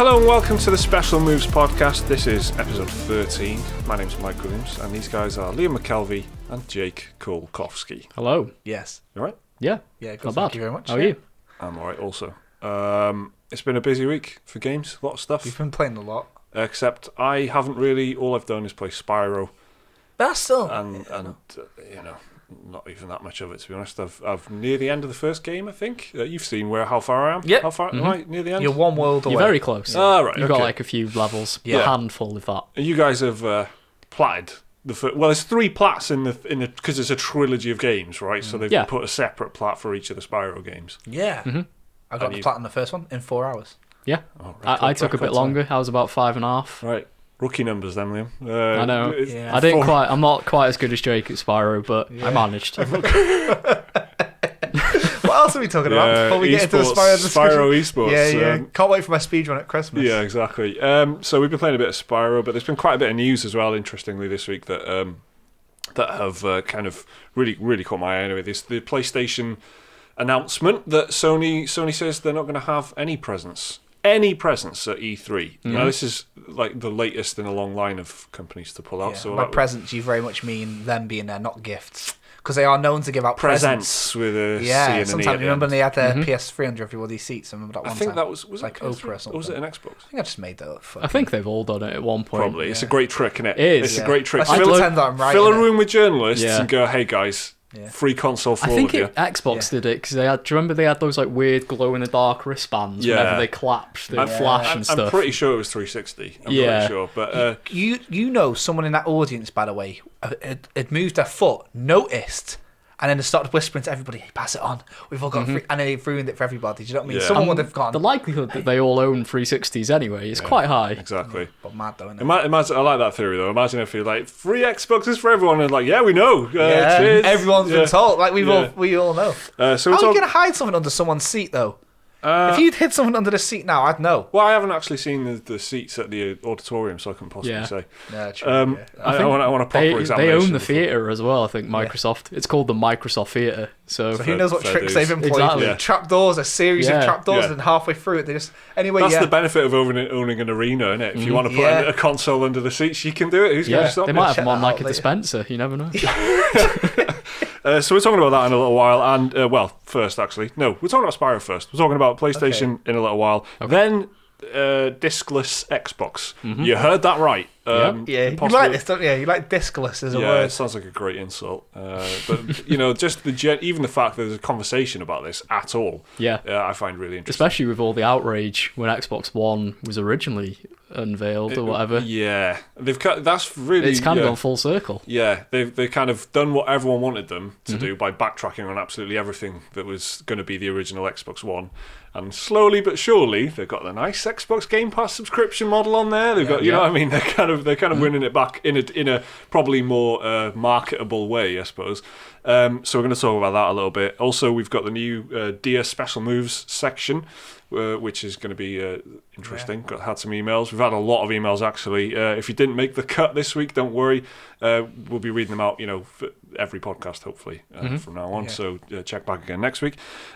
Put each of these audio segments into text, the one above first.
Hello and welcome to the Special Moves podcast. This is episode 13. My name's Mike Williams and these guys are Liam McKelvey and Jake Kolkowski. Hello. Yes. You alright? Yeah. Yeah, good. Not bad. Thank you very much. How are you? I'm alright also. It's been a busy week for games, a lot of stuff. We've been playing a lot. Except I haven't really, all I've done is play Spyro. That's still... And you know, not even that much of it, to be honest. I've near the end of the first game, I think. You've seen how far I am? Yep. How far am I near the end? You're one world away. You're very close. Ah, right, You've got like a few levels, a handful of that. You guys have platted the first... Well, there's 3 plats in the because it's a trilogy of games, right? So they've put a separate plat for each of the Spyro games. Yeah. Mm-hmm. I got the plat in the first one in 4 hours. Yeah. Oh, I took a bit longer. I was about 5.5. Right. Rookie numbers then, Liam. I know. Yeah. I'm not quite as good as Jake at Spyro, but I managed. What else are we talking about before we get into the Spyro discussion? Spyro esports. Yeah. Can't wait for my speedrun at Christmas. Yeah, exactly. So we've been playing a bit of Spyro, but there's been quite a bit of news as well, interestingly, this week that have kind of really caught my eye anyway. This the PlayStation announcement that Sony says they're not going to have any presence at E3. Mm-hmm. Now this is like the latest in a long line of companies to pull out. Yeah. So by presents, you very much mean them being there, not gifts, because they are known to give out presents with a C yeah. and Sometimes an E remember when they had their PS3 under everybody's seats. I remember that one. I think time. that was like Oprah or something. Or was it an Xbox? I think I just made that up. I think they've all done it at one point. Probably. It's a great trick, isn't it? It is. It's a great trick. I pretend that I'm right. Fill a room with journalists and go, hey guys. Yeah. Free console for I all think of you. Xbox did it because they had. Do you remember they had those like weird glow in the dark wristbands whenever they clapped, they flash and stuff. I'm pretty sure it was 360. I'm pretty sure, but you know, someone in that audience, by the way, had moved their foot, noticed. And then they started whispering to everybody, hey, pass it on. We've all got free... And then they've ruined it for everybody. Do you know what I mean? Someone would have gone... The likelihood that they all own 360s anyway is quite high. Exactly. But mad though, isn't it? Imagine, I like that theory though. Imagine if you're like, free Xboxes for everyone. And like, yeah, we know. Cheers. Everyone's been told. Like, we all know. So how are you going to hide something under someone's seat though? If you'd hid something under the seat now, I'd know. Well, I haven't actually seen the seats at the auditorium, so I couldn't possibly say. Yeah, true. I want a proper examination. They own the theatre as well, I think, Microsoft. It's called the Microsoft Theatre. So who knows what tricks they've employed. Exactly. Trapdoors, a series of trapdoors, and halfway through it, they just... Anyway, That's the benefit of owning an arena, isn't it? If you want to put a console under the seats, you can do it. Who's going to stop They you? might have them on like a dispenser, you never know. So we're talking about that in a little while, and first actually, no, we're talking about Spyro first. We're talking about PlayStation in a little while. Then Discless Xbox. Mm-hmm. You heard that right. You like this, don't you? You like Discless as a word. Yeah, it sounds like a great insult. But you know, just even the fact that there's a conversation about this at all, I find really interesting. Especially with all the outrage when Xbox One was originally unveiled or whatever. Yeah, that's really. It's kind of gone full circle. Yeah, they've kind of done what everyone wanted them to do by backtracking on absolutely everything that was going to be the original Xbox One. And slowly but surely, they've got the nice Xbox Game Pass subscription model on there. They've got, you know what I mean? They're kind of winning it back in a probably more marketable way, I suppose. So we're going to talk about that a little bit. Also, we've got the new Dear Special Moves section, which is going to be interesting. Had some emails. We've had a lot of emails actually. If you didn't make the cut this week, don't worry. We'll be reading them out, for every podcast hopefully from now on. So check back again next week,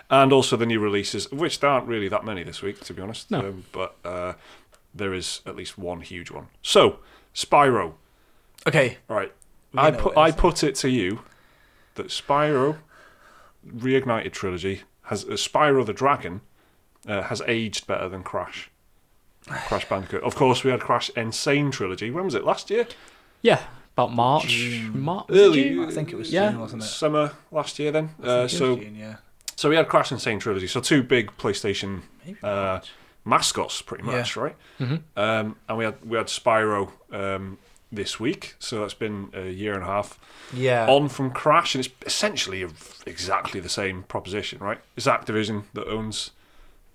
and also the new releases, of which there aren't really that many this week, to be honest. No. But there is at least one huge one. So Spyro. Okay. All right. I put it to you that Spyro Reignited Trilogy has Spyro the Dragon has aged better than Crash Bandicoot. Of course, we had Crash Insane Trilogy. When was it? Last year? Yeah, about March. Early. I think it was June, wasn't it? Summer last year then. June, So we had Crash Insane Trilogy. So 2 big PlayStation mascots, pretty much, right? Mm-hmm. And we had Spyro this week. So that's been a year and a half. Yeah. On from Crash, and it's essentially exactly the same proposition, right? It's Activision that owns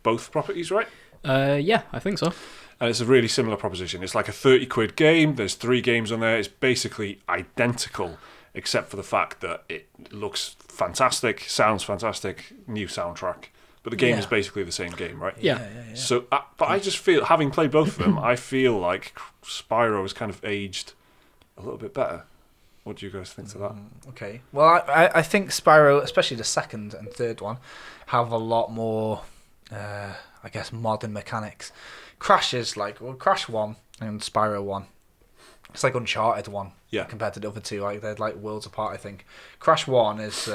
both properties, right? Yeah, I think so. And it's a really similar proposition. It's like a 30 quid game. There's 3 games on there. It's basically identical, except for the fact that it looks fantastic, sounds fantastic, new soundtrack. But the game is basically the same game, right? Yeah. So, but I just feel, having played both of them, I feel like Spyro has kind of aged a little bit better. What do you guys think to that? Okay. Well, I think Spyro, especially the second and third one, have a lot more I guess, modern mechanics. Crash is Crash 1 and Spyro 1. It's like Uncharted 1 compared to the other two. Like, they're like worlds apart, I think. Crash 1 is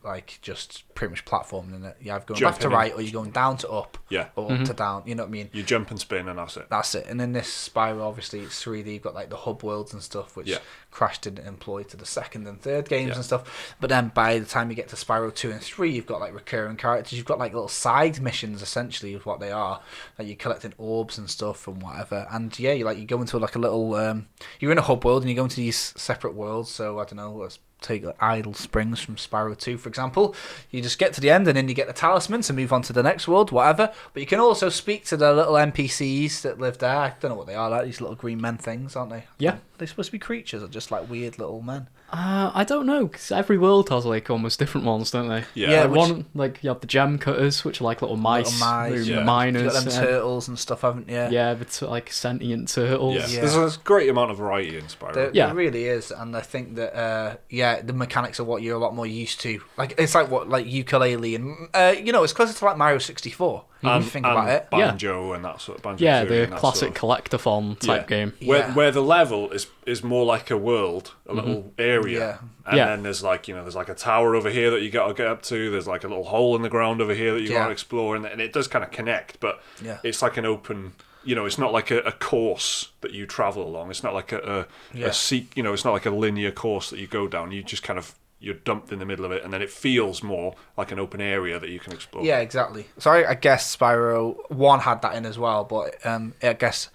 like just pretty much platforming in it. You're either going left to right or you're going down to up or up to down. You know what I mean? You jump and spin and that's it. That's it. And then this Spyro, obviously, it's 3D. You've got like the hub worlds and stuff, which Crash didn't employ to the second and third games and stuff. But then by the time you get to Spyro 2 and 3, you've got like recurring characters. You've got like little side missions, essentially, is what they are. Like you're collecting orbs and stuff and whatever. And yeah, you go into like a little. You're in a hub world and you go into these separate worlds. So I don't know. Let's take Idle Springs from Spyro 2, for example. You just get to the end and then you get the talisman to move on to the next world, whatever. But you can also speak to the little NPCs that live there. I don't know what they are, like these little green men things, aren't they? Yeah. They're supposed to be creatures or just like weird little men? I don't know, because every world has like almost different ones, don't they? Yeah. One, like you have the gem cutters, which are like little mice, miners. You've got them turtles and stuff, haven't you? Yeah, but like sentient turtles. Yeah. There's a great amount of variety in Spyro. There really is, and I think that the mechanics are what you're a lot more used to. Like it's like ukulele and it's closer to like Mario 64. If you think about it, Banjo and that sort of Banjo. Yeah, the classic collectathon type game. Where the level is more like a world, a little area, and then there's like a tower over here that you got to get up to. There's like a little hole in the ground over here that you got to explore, and it does kind of connect, but it's like an open. It's not like a course that you travel along. It's not like it's not like a linear course that you go down. You just kind of. You're dumped in the middle of it, and then it feels more like an open area that you can explore. Yeah, exactly. So I guess Spyro 1 had that in as well, but I guess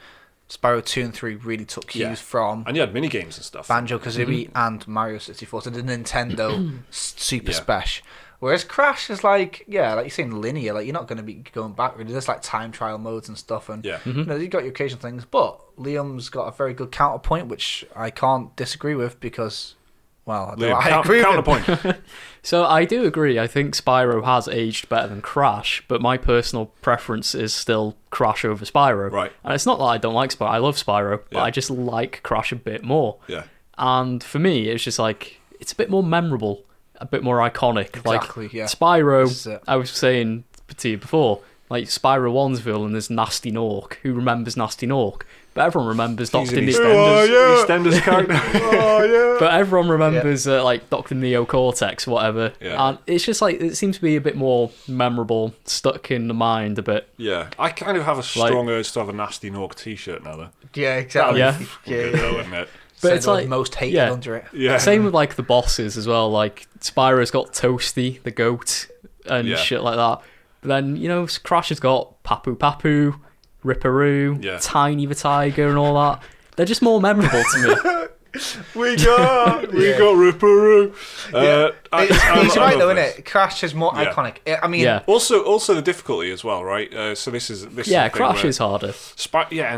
Spyro 2 and 3 really took cues from... And you had mini-games and stuff. Banjo-Kazooie and Mario 64, so the Nintendo Super Special. Whereas Crash is like you're saying, linear. Like, you're not going to be going back, really. There's like time trial modes and stuff, and you've got your occasional things, but Liam's got a very good counterpoint, which I can't disagree with because... Well, I agree counterpoint. So I do agree. I think Spyro has aged better than Crash, but my personal preference is still Crash over Spyro. Right. And it's not that I don't like Spyro. I love Spyro, but I just like Crash a bit more. Yeah. And for me, it's just like, it's a bit more memorable, a bit more iconic. Exactly, like, Spyro, I was saying to you before, like Spyro 1's villain is Nasty Nork. Who remembers Nasty Nork? But everyone remembers Dr. EastEnders character. But everyone remembers like Dr. Neo Cortex, whatever. Yeah. And it's just like, it seems to be a bit more memorable, stuck in the mind a bit. Yeah. I kind of have a strong urge to have a Nasty Nork t-shirt now, though. Yeah, exactly. Yeah. But it's like most hated under it. Yeah. Same with like the bosses as well. Like Spyro's got Toasty, the goat, and shit like that. But then, Crash has got Papu Papu, Ripperoo, Tiny the Tiger and all that. They're just more memorable to me. we got Ripperoo. He's right though, isn't it? Crash is more iconic. I mean, also the difficulty as well, right? So this is Crash is harder. And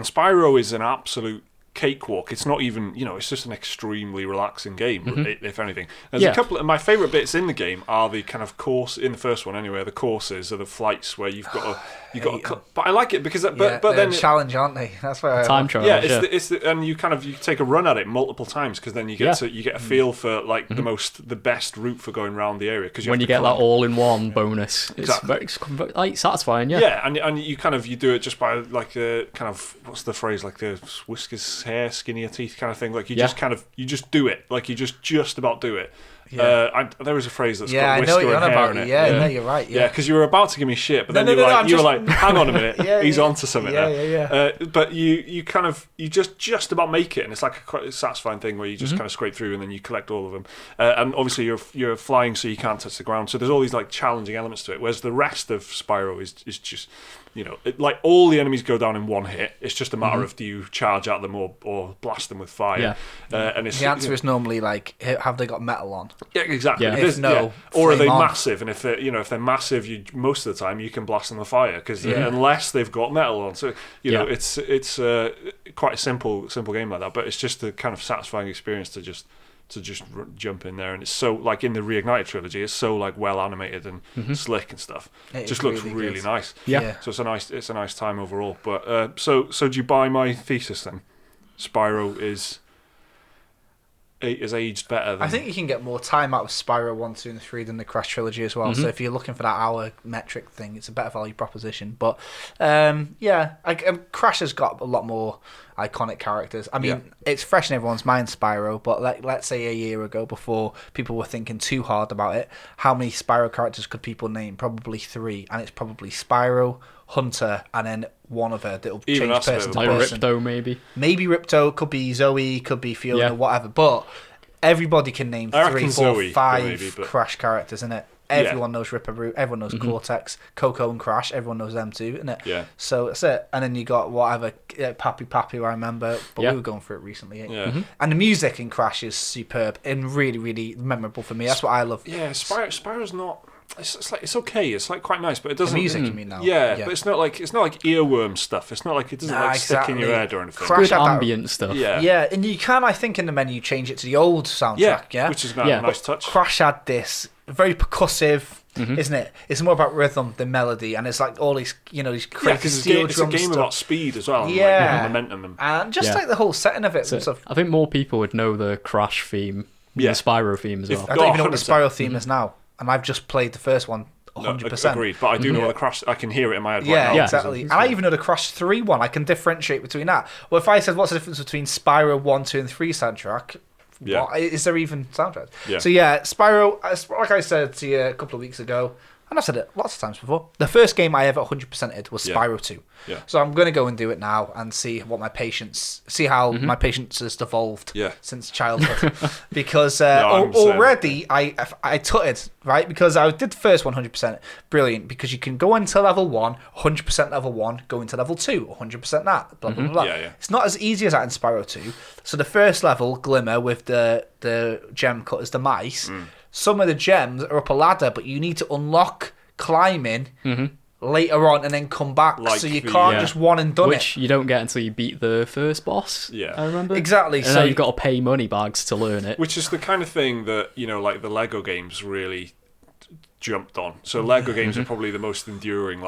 Spyro is an absolute cakewalk. It's not even, it's just an extremely relaxing game, if anything. There's a couple of my favourite bits in the game are the kind of course, in the first one anyway, the courses are the flights where you've got to, but I like it because, but then challenge, aren't they? That's why time trial. And you take a run at it multiple times because then you get a feel for like the best route for going around the area, because when you get that all-in-one bonus, it's very like satisfying. And you do it just by like kind of, what's the phrase, like the whiskers hair, skinnier teeth kind of thing. Like you just do it. Like you just about do it. There was a phrase that's got whisker and hair in it. No, you're right. Yeah, because you were about to give me shit, but then you were like, hang on a minute, he's onto something there. But you just about make it, and it's like a quite satisfying thing where you just kind of scrape through and then you collect all of them. And obviously you're flying, so you can't touch the ground. So there's all these like challenging elements to it. Whereas the rest of Spyro is just, like all the enemies go down in one hit. It's just a matter of, do you charge at them or blast them with fire? And the answer is normally like, have they got metal on? Yeah, exactly. Yeah. Or are they massive? And if they're massive, most of the time you can blast them with fire, because unless they've got metal on. So it's quite a simple game like that, but it's just a kind of satisfying experience to just jump in there, and it's so, like in the Reignited trilogy, it's so like well animated and slick and stuff. It just looks really nice. Yeah. So it's a nice time overall. But so do you buy my thesis then? Spyro is has aged better. I think you can get more time out of Spyro 1, 2, and 3 than the Crash trilogy as well. So if you're looking for that hour metric thing, it's a better value proposition. But Crash has got a lot more iconic characters. I mean, it's fresh in everyone's mind, Spyro, but let's say a year ago, before people were thinking too hard about it, how many Spyro characters could people name? Probably 3, and it's probably Spyro, Hunter, and then one other that'll change person to person. Ripto, maybe Ripto, could be Zoe, could be Fiona, whatever. But everybody can name 3, 4, 5 Crash characters, innit? Everyone knows Ripperoo, everyone knows Cortex, Coco and Crash, everyone knows them too, isn't it? Yeah. So that's it. And then you got whatever, Pappy, I remember, but we were going for it recently. Yeah. And the music in Crash is superb and really, really memorable for me. That's what I love. Yeah, Spyro's not... It's okay. It's like quite nice, but it doesn't. The music, you mean now? Yeah, but it's not like earworm stuff. It's not like it doesn't stick in your head or anything. Good ambient stuff. Yeah, and you can, I think, in the menu change it to the old soundtrack. Yeah, which is a nice touch. Crash had this very percussive, isn't it? It's more about rhythm than melody, and it's like all these, these crazy steel it's drum a game stuff. about speed as well. Yeah, and momentum, and just like the whole setting of it. So I think more people would know the Crash theme, the Spyro theme as well. I don't even know what the Spyro theme is now, and I've just played the first one. 100%. Agreed, but I do know the Crash. I can hear it in my head. Yeah, right now. exactly. And I even know the Crash 3 one. I can differentiate between that. Well, if I said what's the difference between Spyro 1, 2, and 3 soundtrack, is there even soundtracks? Yeah. So Spyro, like I said to you a couple of weeks ago, and I've said it lots of times before, the first game I ever 100%ed was Spyro 2. Yeah. So I'm going to go and do it now and see how my patience has evolved since childhood. Because already I tutted, right? Because I did the first 100%, brilliant, because you can go into level 1, 100% level 1, go into level 2, 100% that, blah, blah, blah. Yeah. It's not as easy as that in Spyro 2. So the first level, Glimmer, with the gem cutters, the mice, some of the gems are up a ladder, but you need to unlock climbing later on and then come back. So you can't just one and done Which you don't get until you beat the first boss. Yeah. I remember. Exactly. And so you've got to pay money bags to learn it. Which is the kind of thing that, like the Lego games really jumped on. So Lego games are probably the most enduring,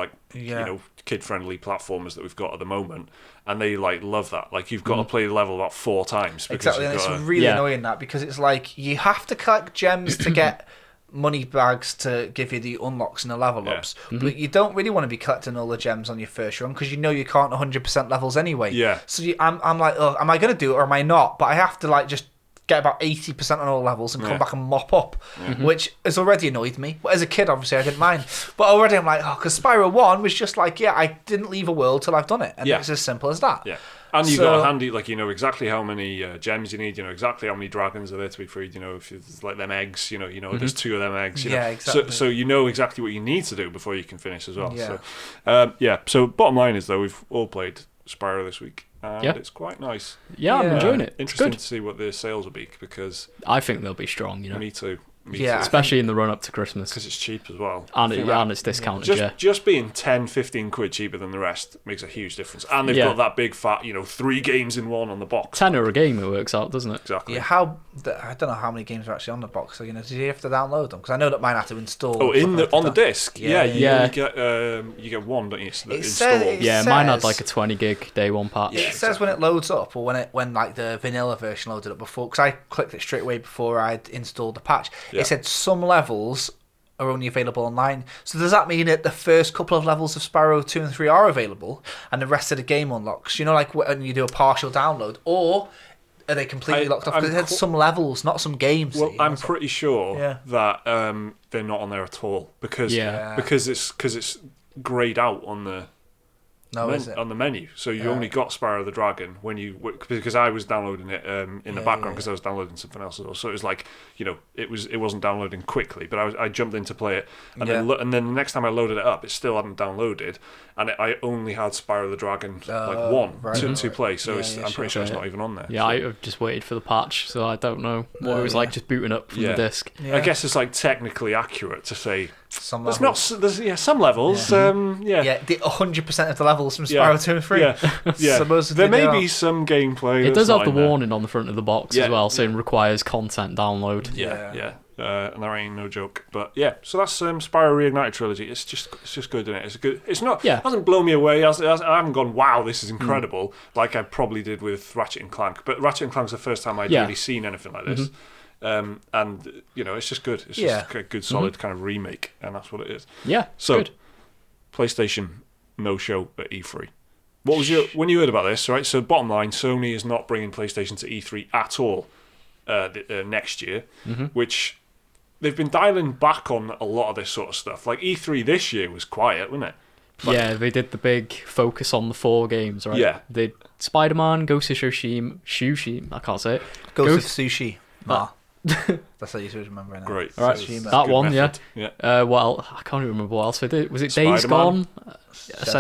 kid-friendly platformers that we've got at the moment. And they love that. Like, you've got to play the level about 4 times. Exactly, and it's really annoying that, because it's like you have to collect gems to get money bags to give you the unlocks and the level ups, but you don't really want to be collecting all the gems on your first run, because you can't 100% levels anyway. Yeah. So I'm like, oh, am I going to do it or am I not? But I have to just get about 80% on all levels and come back and mop up, which has already annoyed me. But as a kid, obviously, I didn't mind. But already I'm like, because Spyro 1 was just like, I didn't leave a world till I've done it. And it's as simple as that. Yeah. And you got a handy, exactly how many gems you need, exactly how many dragons are there to be freed, if it's like them eggs, there's 2 of them eggs, Yeah, exactly. So you know exactly what you need to do before you can finish as well. Yeah. So bottom line is, though, we've all played Spyro this week. And it's quite nice. Yeah, I'm enjoying it. Interesting to see what the sales will be, because I think they'll be strong. Me too. Especially in the run up to Christmas, because it's cheap as well, and it's discounted. Just being 10-15 quid cheaper than the rest makes a huge difference, and they've got that big fat 3 games in one on the box. £10 a game, it works out, doesn't it? Exactly. Yeah. I don't know how many games are actually on the box. So do you have to download them? Because I know that mine have to install. Oh, on the disc. You get one, don't you? Mine had like a 20 gig day one patch. It says when it loads up, or when the vanilla version loaded up before, because I clicked it straight away before I'd installed the patch. It said some levels are only available online. So does that mean that the first couple of levels of Spyro 2 and 3 are available and the rest of the game unlocks? Like when you do a partial download, or are they completely locked off? Because it had some levels, not some games. Well, I'm pretty sure that they're not on there at all, because it's grayed out on the on the menu. So you only got Spyro the Dragon because I was downloading it in the background, because I was downloading something else as well. So it was like, it wasn't downloading quickly, but I jumped in to play it, and then the next time I loaded it up, it still hadn't downloaded, and I only had Spyro the Dragon to play. So I'm pretty sure it's not even on there. Yeah, I've just waited for the patch, so I don't know what it was like just booting up from the disc. I guess it's technically accurate to say some levels. There's some levels. the 100% of the levels from Spyro 2 and 3. Yeah. There may be some gameplay. It does have the warning on the front of the box as well, saying requires content download. Yeah. and that ain't no joke. But yeah, so that's Spyro Reignited Trilogy. It's just good, isn't it? It's good. It's not. Yeah. It hasn't blown me away. I haven't gone, wow, this is incredible, like I probably did with Ratchet and Clank. But Ratchet and Clank's the first time I'd really seen anything like this. And it's just good. It's just a good, solid kind of remake, and that's what it is. Yeah. So, good. PlayStation no show at E3. What was when you heard about this? Right. So, bottom line, Sony is not bringing PlayStation to E3 at all next year, which they've been dialing back on a lot of this sort of stuff. Like E3 this year was quiet, wasn't it? Yeah, they did the big focus on the 4 games, right? Yeah. They did Spider-Man, Ghost of Tsushima, I can't say it. Ghost of Sushi. That's how you should remember it now. Great. All right, that one, method. yeah. Well, I can't even remember what else they did. Was it Days Spider-Man? Gone?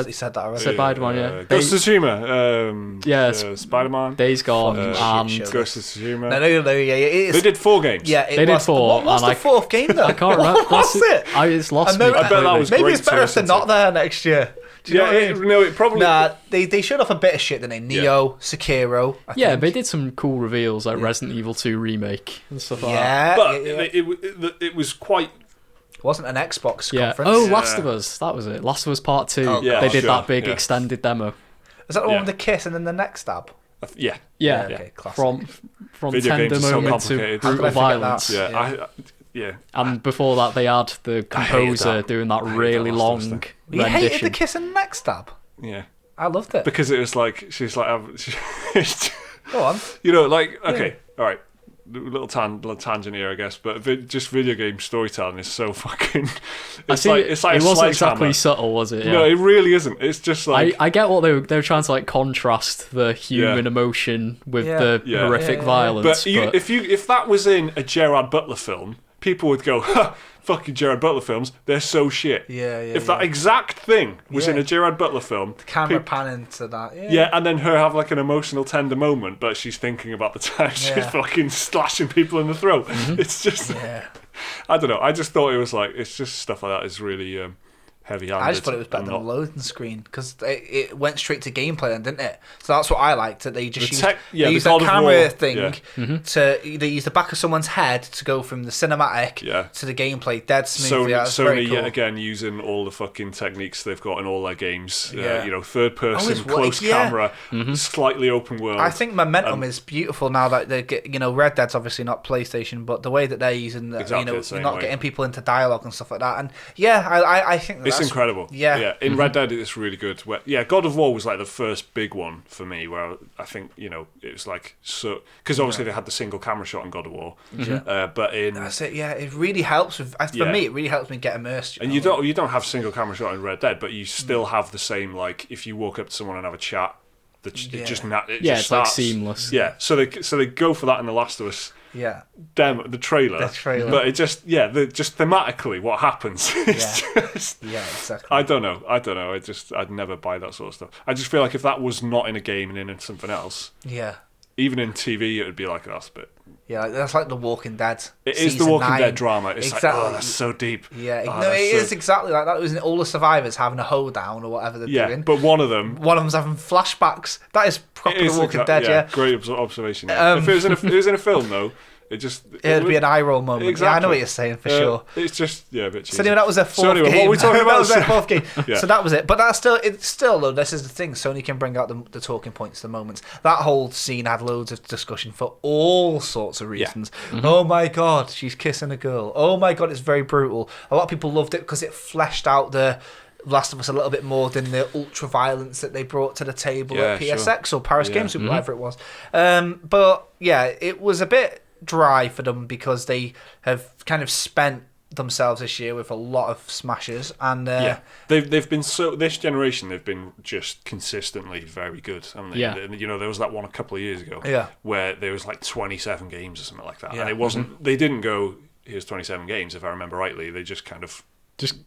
He said that already. Spider-Man, yeah. Ghost of Tsushima. Spider-Man. Days Gone, and Ghost of Tsushima. No, yeah. It is. They did 4 games. Yeah, they did 4. What was the 4th game though? I can't remember. What was it? It's lost me. I bet that was Maybe great it's better if they're not there next year. Do you know what I mean? No, it probably. Nah, they showed off a bit of shit, didn't they? Neo, Sekiro. I think. They did some cool reveals like Resident Evil 2 remake and stuff like that. But it was quite. It wasn't an Xbox conference. Oh, Last of Us. That was it. Last of Us Part 2. Oh, they did that big extended demo. Is that the one with the kiss and then the neck stab? Yeah. Okay, classic. From Video tender games are so moment to complicated. brutal violence. Yeah. And before that, they had the composer doing that really long You hated rendition. the kiss and neck stab? Yeah. I loved it. Because it was like, she's like, Go on. okay, all right. Little tangent here, I guess, but just video game storytelling is so fucking. It's like it wasn't exactly subtle, was it? Yeah. No, it really isn't. It's just like I get what they were trying to like contrast the human emotion with the horrific violence. But if that was in a Gerard Butler film, people would go, "Ha, fucking Gerard Butler films, they're so shit." If that exact thing was in a Gerard Butler film, the camera panning to that. And then her have like an emotional tender moment, but she's thinking about the time she's fucking slashing people in the throat. It's just, I don't know. I just thought it was like, it's just stuff like that is really heavy-handed. I just thought it was better than a loading screen because it went straight to gameplay, then, didn't it? So that's what I liked. That they just used that camera thing to they used the back of someone's head to go from the cinematic to the gameplay dead smoothly. Sony yet again using all the fucking techniques they've got in all their games. Third person, close camera, slightly open world. I think momentum is beautiful now that they get. Red Dead's obviously not PlayStation, but the way that they're using you're not getting people into dialogue and stuff like that. And I think it's incredible. In Red Dead it's really good. God of War was like the first big one for me where I think it was like, so because obviously they had the single camera shot in God of War, but that's it. It really helps with, for me it really helps me get immersed, and you don't have single camera shot in Red Dead, but you still have the same, like if you walk up to someone and have a chat, it's starts. Like seamless. So they go for that in The Last of Us. The trailer. But it just just thematically what happens. Exactly. I don't know. I'd never buy that sort of stuff. I just feel like if that was not in a game and in something else, even in TV, it would be like, that's a bit. That's like The Walking Dead. It is The Walking Dead drama. It's like, oh, that's so deep. It is exactly like that. It was all the survivors having a hoedown or whatever they're doing. But one of them's having flashbacks. That is proper The Walking Dead. Great observation. If it was in a film though, it'd be an eye roll moment. Exactly. Yeah, I know what you're saying for sure. It's just a bit cheesy. So anyway, that was their fourth game. What are we talking about? That was their fourth game. So that was it. But it's still though. This is the thing. Sony can bring out the talking points, the moments. That whole scene had loads of discussion for all sorts of reasons. Oh my god, she's kissing a girl. Oh my god, it's very brutal. A lot of people loved it because it fleshed out the Last of Us a little bit more than the ultra violence that they brought to the table at PSX or Paris Games, whatever it was. But it was a bit dry for them because they have kind of spent themselves this year with a lot of smashes, and they've been this generation they've been just consistently very good, haven't they? There was that one a couple of years ago where there was like 27 games or something like that, and it wasn't they didn't go, here's 27 games if I remember rightly. They just kind of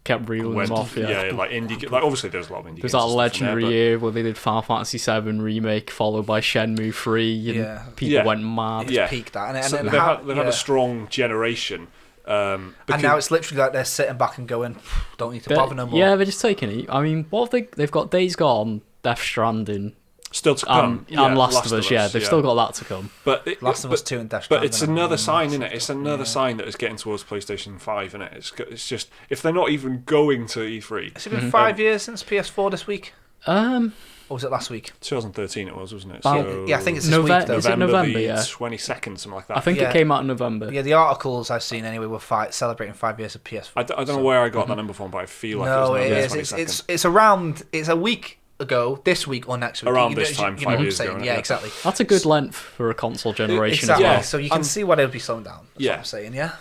kept reeling them off. Like indie, like obviously there's a lot of indie. There's that legendary year where they did Final Fantasy VII remake followed by Shenmue 3, and people went mad. It's peaked that, and so they've had a strong generation. And now it's literally like they're sitting back and going, don't need to bother no more. Yeah, they're just taking it. I mean, what have they've got Days Gone, Death Stranding, Still to come. And Last of Us, they've still got that to come. But Last of Us 2 and Death But Stranding. it's another sign, isn't it? It's another sign that it's getting towards PlayStation 5, isn't it? It's just, if they're not even going to E3. Has it been 5 years since PS4 this week? Or was it last week? 2013 it was, wasn't it? Yeah, I think it's this week, though. Is it November, the yeah? 22nd, something like that. I think it came out in November. Yeah, the articles I've seen anyway were celebrating 5 years of PS4. I don't know where I got that number from, but I feel like no, it it was is. It's around, it's a week ago, this week or next week. Around this time, 5 years ago. Yeah, exactly. That's a good length for a console generation Exactly. as well. So you can see why they'll be slowing down. That's what I'm saying, yeah?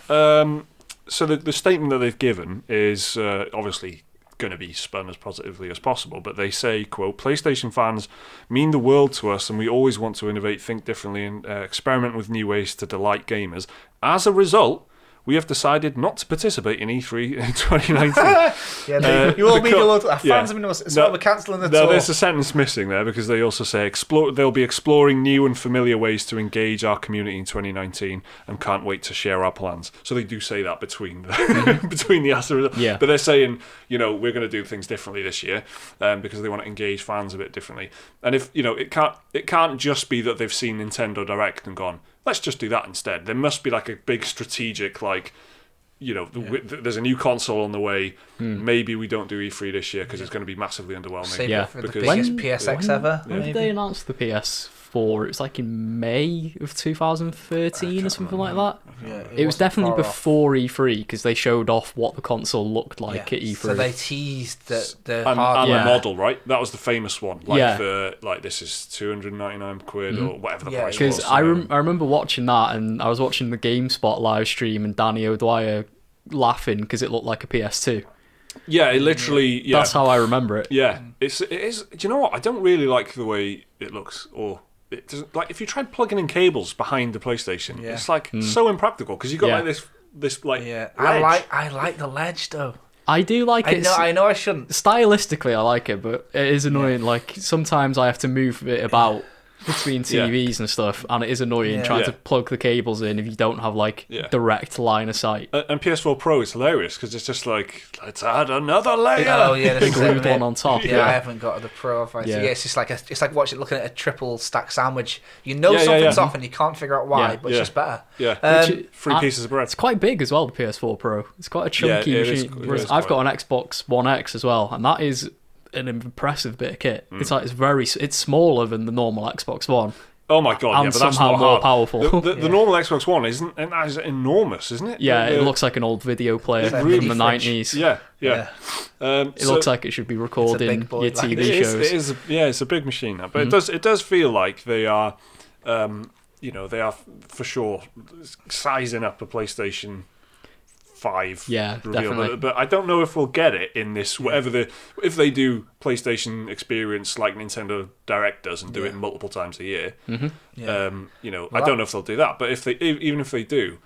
So the statement that they've given is obviously going to be spun as positively as possible, but they say, quote, PlayStation fans mean the world to us and we always want to innovate, think differently and experiment with new ways to delight gamers. As a result, we have decided not to participate in E3 in 2019. You all mean the world. Fans mean us. So we're cancelling the tour. There's a sentence missing there because they also say they'll be exploring new and familiar ways to engage our community in 2019 and can't wait to share our plans. So they do say that between the answers. Yeah. But they're saying, we're going to do things differently this year because they want to engage fans a bit differently. And if it can't just be that they've seen Nintendo Direct and gone, let's just do that instead. There must be like a big strategic, there's a new console on the way. Maybe we don't do E3 this year because it's going to be massively underwhelming. Save it for the biggest PSX ever. When did they announce the PS4? It was like in May of 2013 or something like that. Yeah, it was definitely before E3 because they showed off what the console looked like at E3. So they teased the hardware. And the model, right? That was the famous one. This is 299 quid or whatever the price was. Because I remember watching that, and I was watching the GameSpot live stream and Danny O'Dwyer laughing because it looked like a PS2. Yeah, it literally. Yeah, that's how I remember it. Yeah, it is. Do you know what? I don't really like the way it looks, or it doesn't. Like if you tried plugging in cables behind the PlayStation, it's so impractical because you've got this ledge. I like the ledge though. I do like it. I know I shouldn't. Stylistically, I like it, but it is annoying. Like sometimes I have to move it about between TVs and stuff, and it is annoying trying to plug the cables in if you don't have direct line of sight. And PS4 Pro is hilarious because it's just like, let's add another layer. Oh yeah, big glued one on top. Yeah, I haven't got the Pro. It's just like it's like looking at a triple stack sandwich. Something's off and you can't figure out why, but it's just better. Yeah, three pieces of bread. It's quite big as well. The PS4 Pro. It's quite a chunky machine. Whereas I've got an Xbox One X as well, and that is an impressive bit of kit. It's smaller than the normal Xbox One. Oh my god! And but that's somehow not more hard. powerful. The normal Xbox One isn't, and that is enormous, isn't it? Yeah, it looks like an old video player from the 90s. Yeah. It looks like it should be recording your TV shows. It's a big machine now, but it does feel like they are, they are for sure sizing up a PlayStation 5 reveal. Definitely. But I don't know if we'll get it in this if they do PlayStation experience like Nintendo Direct does and do it multiple times a year. I don't know if they'll do that, but even if they do,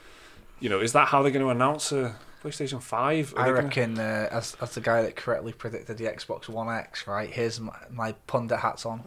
is that how they're going to announce a PlayStation 5? I reckon as the guy that correctly predicted the Xbox One X, right, here's my pundit hats on.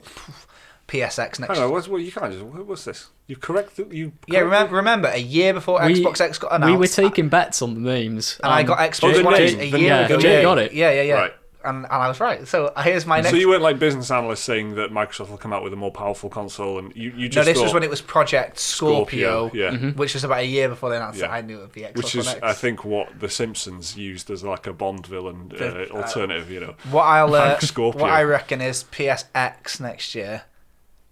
PSX next. I don't know. You can't just. What's this? Remember a year before Xbox X got announced. We were taking bets on the names, and I got Xbox One X a year ago. Jay got it. Yeah. Right. And I was right. So here's my next. So you weren't like business analysts saying that Microsoft will come out with a more powerful console, and you just. No, this was when it was Project Scorpio, which was about a year before they announced it. I knew it would be Xbox Which is, One X. I think, what The Simpsons used as like a Bond villain alternative. What I reckon is PSX next year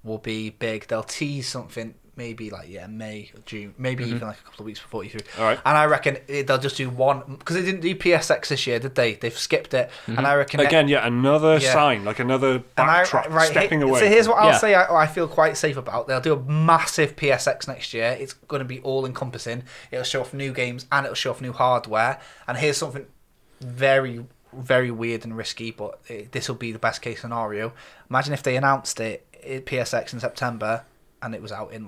will be big. They'll tease something maybe May or June, maybe even like a couple of weeks before E3. All right. And I reckon they'll just do one, because they didn't do PSX this year, did they? They've skipped it. And I reckon again, another sign, like another backtrack, stepping away. So here's what I'll say. I feel quite safe about. They'll do a massive PSX next year. It's going to be all encompassing. It'll show off new games and it'll show off new hardware. And here's something very, very weird and risky, but this will be the best case scenario. Imagine if they announced it PSX in September and it was out in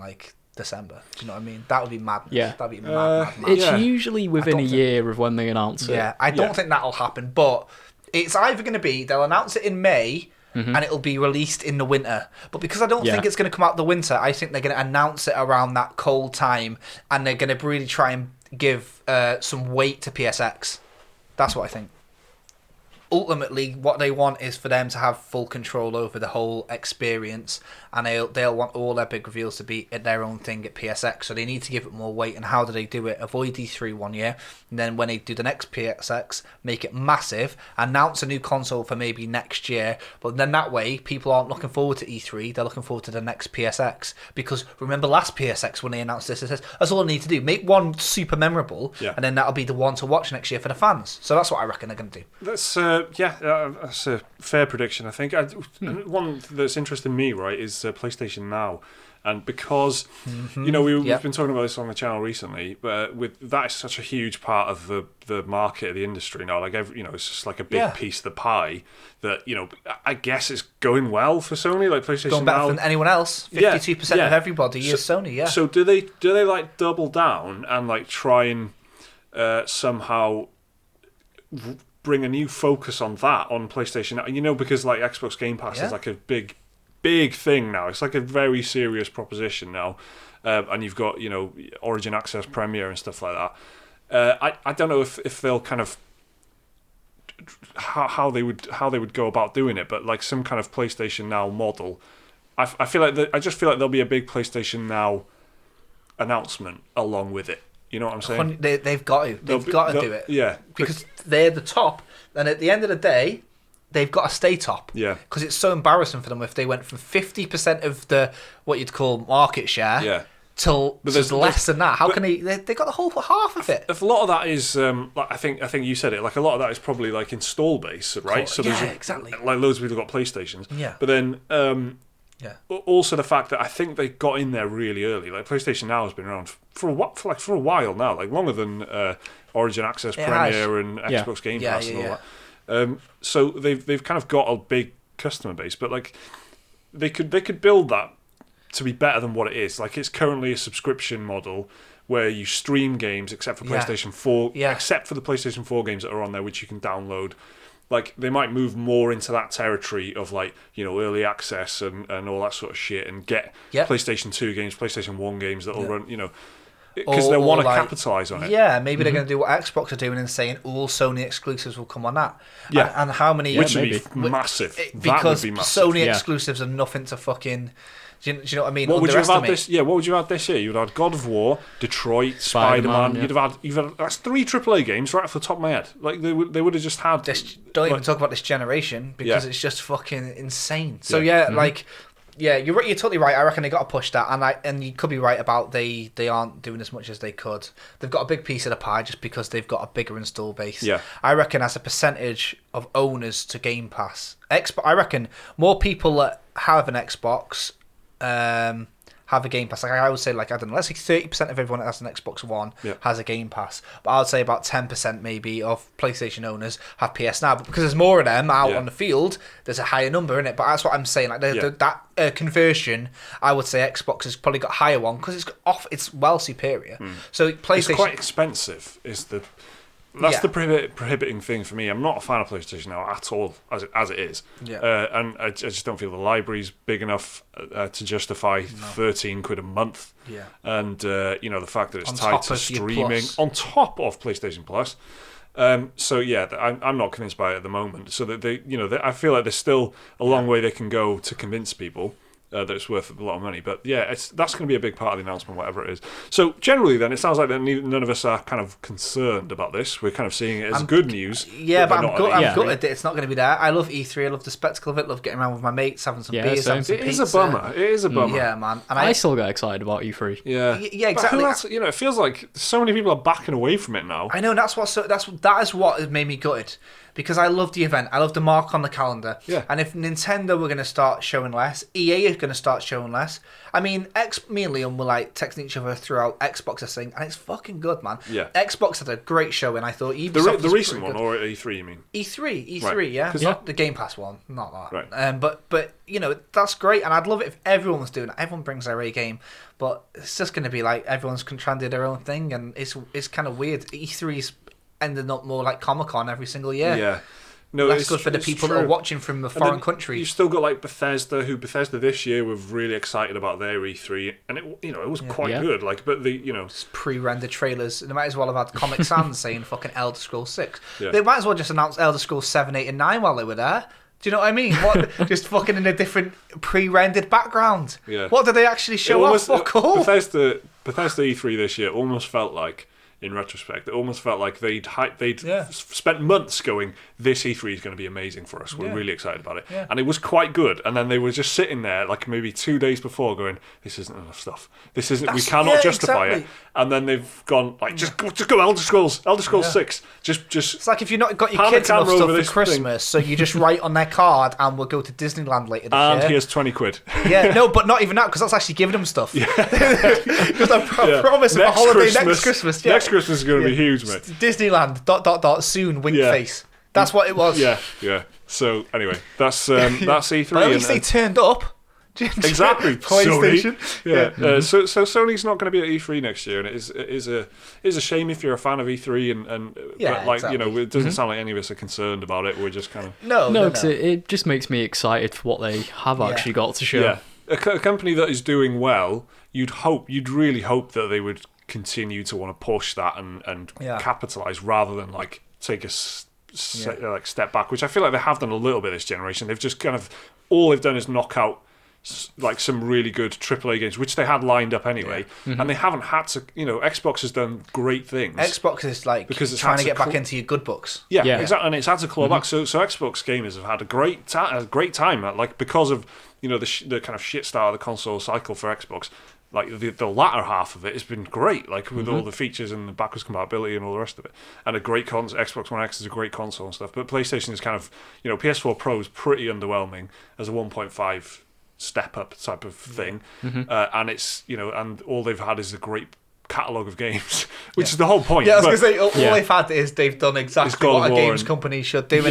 December. Do you know what I mean? That would be madness. Yeah. That'd be mad. It's usually within a year of when they announce it. Yeah, I don't think that'll happen, but it's either going to be they'll announce it in May and it'll be released in the winter. But because I don't think it's going to come out the winter, I think they're going to announce it around that cold time and they're going to really try and give some weight to PSX. That's what I think. ultimately what they want is for them to have full control over the whole experience, and they'll want all their big reveals to be at their own thing at PSX, so they need to give it more weight. And how do they do it? Avoid E3 one year, and then when they do the next PSX, make it massive, announce a new console for maybe next year, but then that way people aren't looking forward to E3, they're looking forward to the next PSX. Because remember last PSX when they announced this, it says that's all I need to do, make one super memorable, and then that'll be the one to watch next year for the fans. So that's what I reckon they're going to do. That's that's a fair prediction, I think. One that's interesting me, right, is PlayStation Now. And because, we've been talking about this on the channel recently, but that is such a huge part of the market of the industry now. Like, it's just like a big piece of the pie that, I guess it's going well for Sony. Like PlayStation going better Now, than anyone else. 52% of everybody is Sony. Yeah. So do they like double down and like try and somehow bring a new focus on that on PlayStation Now? Because like Xbox Game Pass is like a big thing now. It's like a very serious proposition now, and you've got Origin Access, Premier, and stuff like that. I don't know if they'll kind of how they would go about doing it, but like some kind of PlayStation Now model. I feel like I just feel like there'll be a big PlayStation Now announcement along with it. You know what I'm saying? They've got to do it. Yeah, because they're the top, and at the end of the day, they've got to stay top. Yeah. Because it's so embarrassing for them if they went from 50% of the what you'd call market share till less than that. How can they got the whole half of it? If a lot of that is, I think you said it, like a lot of that is probably like install base, right? So there's exactly. Like loads of people got PlayStations. Yeah. But then also the fact that I think they got in there really early. Like PlayStation Now has been around for a while now, like longer than Origin Access, Premier, and Xbox Game Pass and all that. So they've kind of got a big customer base, but like they could build that to be better than what it is. Like it's currently a subscription model where you stream games except for PlayStation 4, except for the PlayStation 4 games that are on there, which you can download. Like they might move more into that territory of like early access and all that sort of shit, and get PlayStation 2 games, PlayStation 1 games that'll run because they want to capitalise on it. Yeah, maybe they're going to do what Xbox are doing and saying all Sony exclusives will come on that. Yeah, and how many? Which would be massive. Because that would be massive. Sony exclusives are nothing to fucking. Do you know what I mean? What would you have had this? Yeah, what would you have had this year? You'd have had God of War, Detroit, Spider-Man. You'd have had that's 3 AAA games right off the top of my head. Like they would have just had. Don't even talk about this generation because it's just fucking insane. So you're right. You're totally right. I reckon they got to push that, and you could be right about they aren't doing as much as they could. They've got a big piece of the pie just because they've got a bigger install base. Yeah. I reckon as a percentage of owners to Game Pass, I reckon more people that have an Xbox have a Game Pass. Like I would say, like I don't know, let's say 30% of everyone that has an Xbox One has a Game Pass. But I would say about 10% maybe of PlayStation owners have PS Now. But because there's more of them out on the field, there's a higher number in it. But that's what I'm saying. Like that conversion, I would say Xbox has probably got a higher one because it's well superior. So PlayStation, it's quite expensive. That's the prohibiting thing for me. I'm not a fan of PlayStation Now at all, as it is. Yeah. And I just don't feel the library's big enough to justify £13 a month. Yeah. And the fact that it's tied to streaming on top of PlayStation Plus. I'm not convinced by it at the moment. So that I feel like there's still a long way they can go to convince people that it's worth a lot of money. But that's going to be a big part of the announcement, whatever it is. So generally then, it sounds like that none of us are kind of concerned about this. We're kind of seeing it as good news. Yeah, but I'm gutted that it's not going to be there. I love E3. I love the spectacle of it. Love getting around with my mates, having some beers, having some pizza. It is a bummer. Yeah, man. And I still get excited about E3. Yeah. Yeah, exactly. But it feels like so many people are backing away from it now. I know, that is what has made me gutted. Because I love the event. I love the mark on the calendar. Yeah. And if Nintendo were going to start showing less, EA is going to start showing less. I mean, me and Liam were like texting each other throughout Xbox's thing, and it's fucking good, man. Yeah. Xbox had a great show, and I thought Ubisoft the recent one, or E3, you mean? E3, right. Yeah. Not the Game Pass one, not that. Right. But that's great, and I'd love it if everyone was doing it. Everyone brings their A game, but it's just going to be like everyone's trying to do their own thing, and it's kind of weird. E3's ending up more like Comic-Con every single year. Yeah. less good for the people that are watching from the foreign countries. You've still got like Bethesda, who Bethesda this year were really excited about their E3, and it was quite good. Like, but it's pre-rendered trailers. They might as well have had Comic Sans saying fucking Elder Scrolls 6. Yeah. They might as well just announce Elder Scrolls 7, 8, and 9 while they were there. Do you know what I mean? What, just fucking in a different pre-rendered background. Yeah. What did they actually show off? Fuck all. Bethesda E3 this year almost felt like, in retrospect, it almost felt like they'd spent months going, this E3 is going to be amazing for us. We're really excited about it. Yeah. And it was quite good. And then they were just sitting there like maybe 2 days before going, this isn't enough stuff. We cannot justify it. And then they've gone, like, just go Elder Scrolls 6. Just It's like if you've not got your kids enough stuff for Christmas, so you just write on their card and we'll go to Disneyland later this year. And here's 20 quid. Yeah, no, but not even that, because that's actually giving them stuff. Because I promise of a holiday next Christmas. Yeah. Next Christmas is going to be huge, mate. Disneyland, soon, wink face. That's what it was. Yeah. So, anyway, that's E3. But at least they turned up. Exactly. PlayStation. Sony. So Sony's not going to be at E3 next year, and it is a shame if you're a fan of E3, but like, exactly. It doesn't sound like any of us are concerned about it. We're just kind of no, because it just makes me excited for what they have actually got to show. Yeah, a company that is doing well, you'd really hope that they would continue to want to push that and capitalize rather than like take a step back, which I feel like they have done a little bit this generation. They've just kind of all they've done is knock out like some really good AAA games, which they had lined up anyway, and they haven't had to. Xbox has done great things. Xbox is like because it's trying to get back into your good books. Yeah, exactly, and it's had to claw back. So Xbox gamers have had a great time, like because of the kind of shit start of the console cycle for Xbox. Like the latter half of it has been great, like with all the features and the backwards compatibility and all the rest of it, and a great Xbox One X is a great console and stuff. But PlayStation is kind of PS4 Pro is pretty underwhelming as a 1.5 step up type of thing, and it's and all they've had is a great catalogue of games, which is the whole point. Yeah, I was going to say, all they've had is they've done exactly what a games company should do,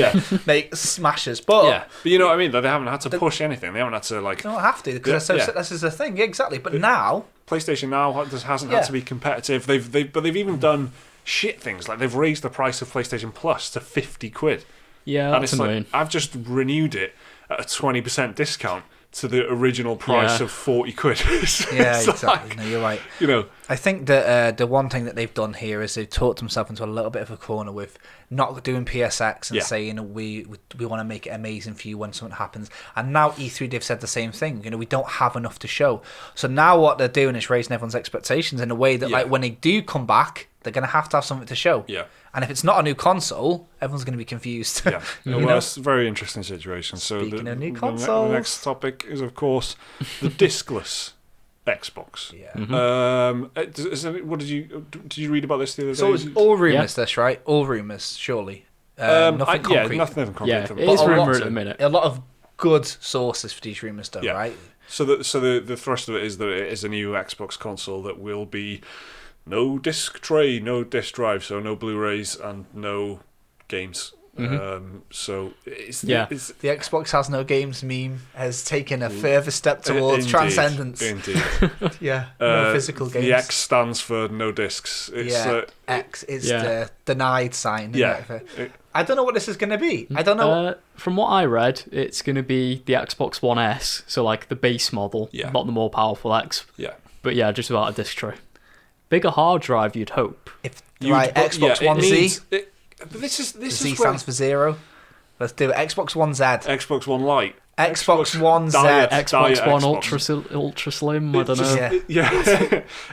make smashes. But you know what I mean? They haven't had to push anything. They haven't had to like. They don't have to because this is the thing. Yeah, exactly. But now PlayStation now hasn't had to be competitive. They've even done shit things like they've raised the price of PlayStation Plus to 50 quid. Yeah, and it's like I've just renewed it at a 20% discount to the original price of 40 quid. Exactly. Like, no, you're right. I think that the one thing that they've done here is they've talked themselves into a little bit of a corner with not doing PSX and saying we want to make it amazing for you when something happens. And now E3 they've said the same thing. We don't have enough to show. So now what they're doing is raising everyone's expectations in a way that like when they do come back, they're going to have something to show. Yeah. And if it's not a new console, everyone's going to be confused. Yeah. Well, it's a very interesting situation. Speaking of new consoles, the next topic is, of course, the discless Xbox. Yeah. What did you read about this the other day? So it's all rumours, this, right? All rumours, surely. Nothing concrete. Nothing concrete. Yeah, it is rumour at the minute. A lot of good sources for these rumours, though, right? So the thrust of it is that it is a new Xbox console that will be no disc tray, no disc drive, so no Blu-rays and no games. So it's the Xbox has no games meme has taken a further step towards transcendence. Indeed. No physical games. The X stands for no discs. It's, X is the denied sign. I don't know what this is going to be. I don't know. From what I read, it's going to be the Xbox One S, so like the base model, not the more powerful X. Yeah. But just without a disc tray. Bigger hard drive, you'd hope. Xbox One Z. This is Z stands for 0. Let's do it. Xbox One Z. Xbox One Lite. Xbox One Z. Xbox One Ultra Slim. I don't know.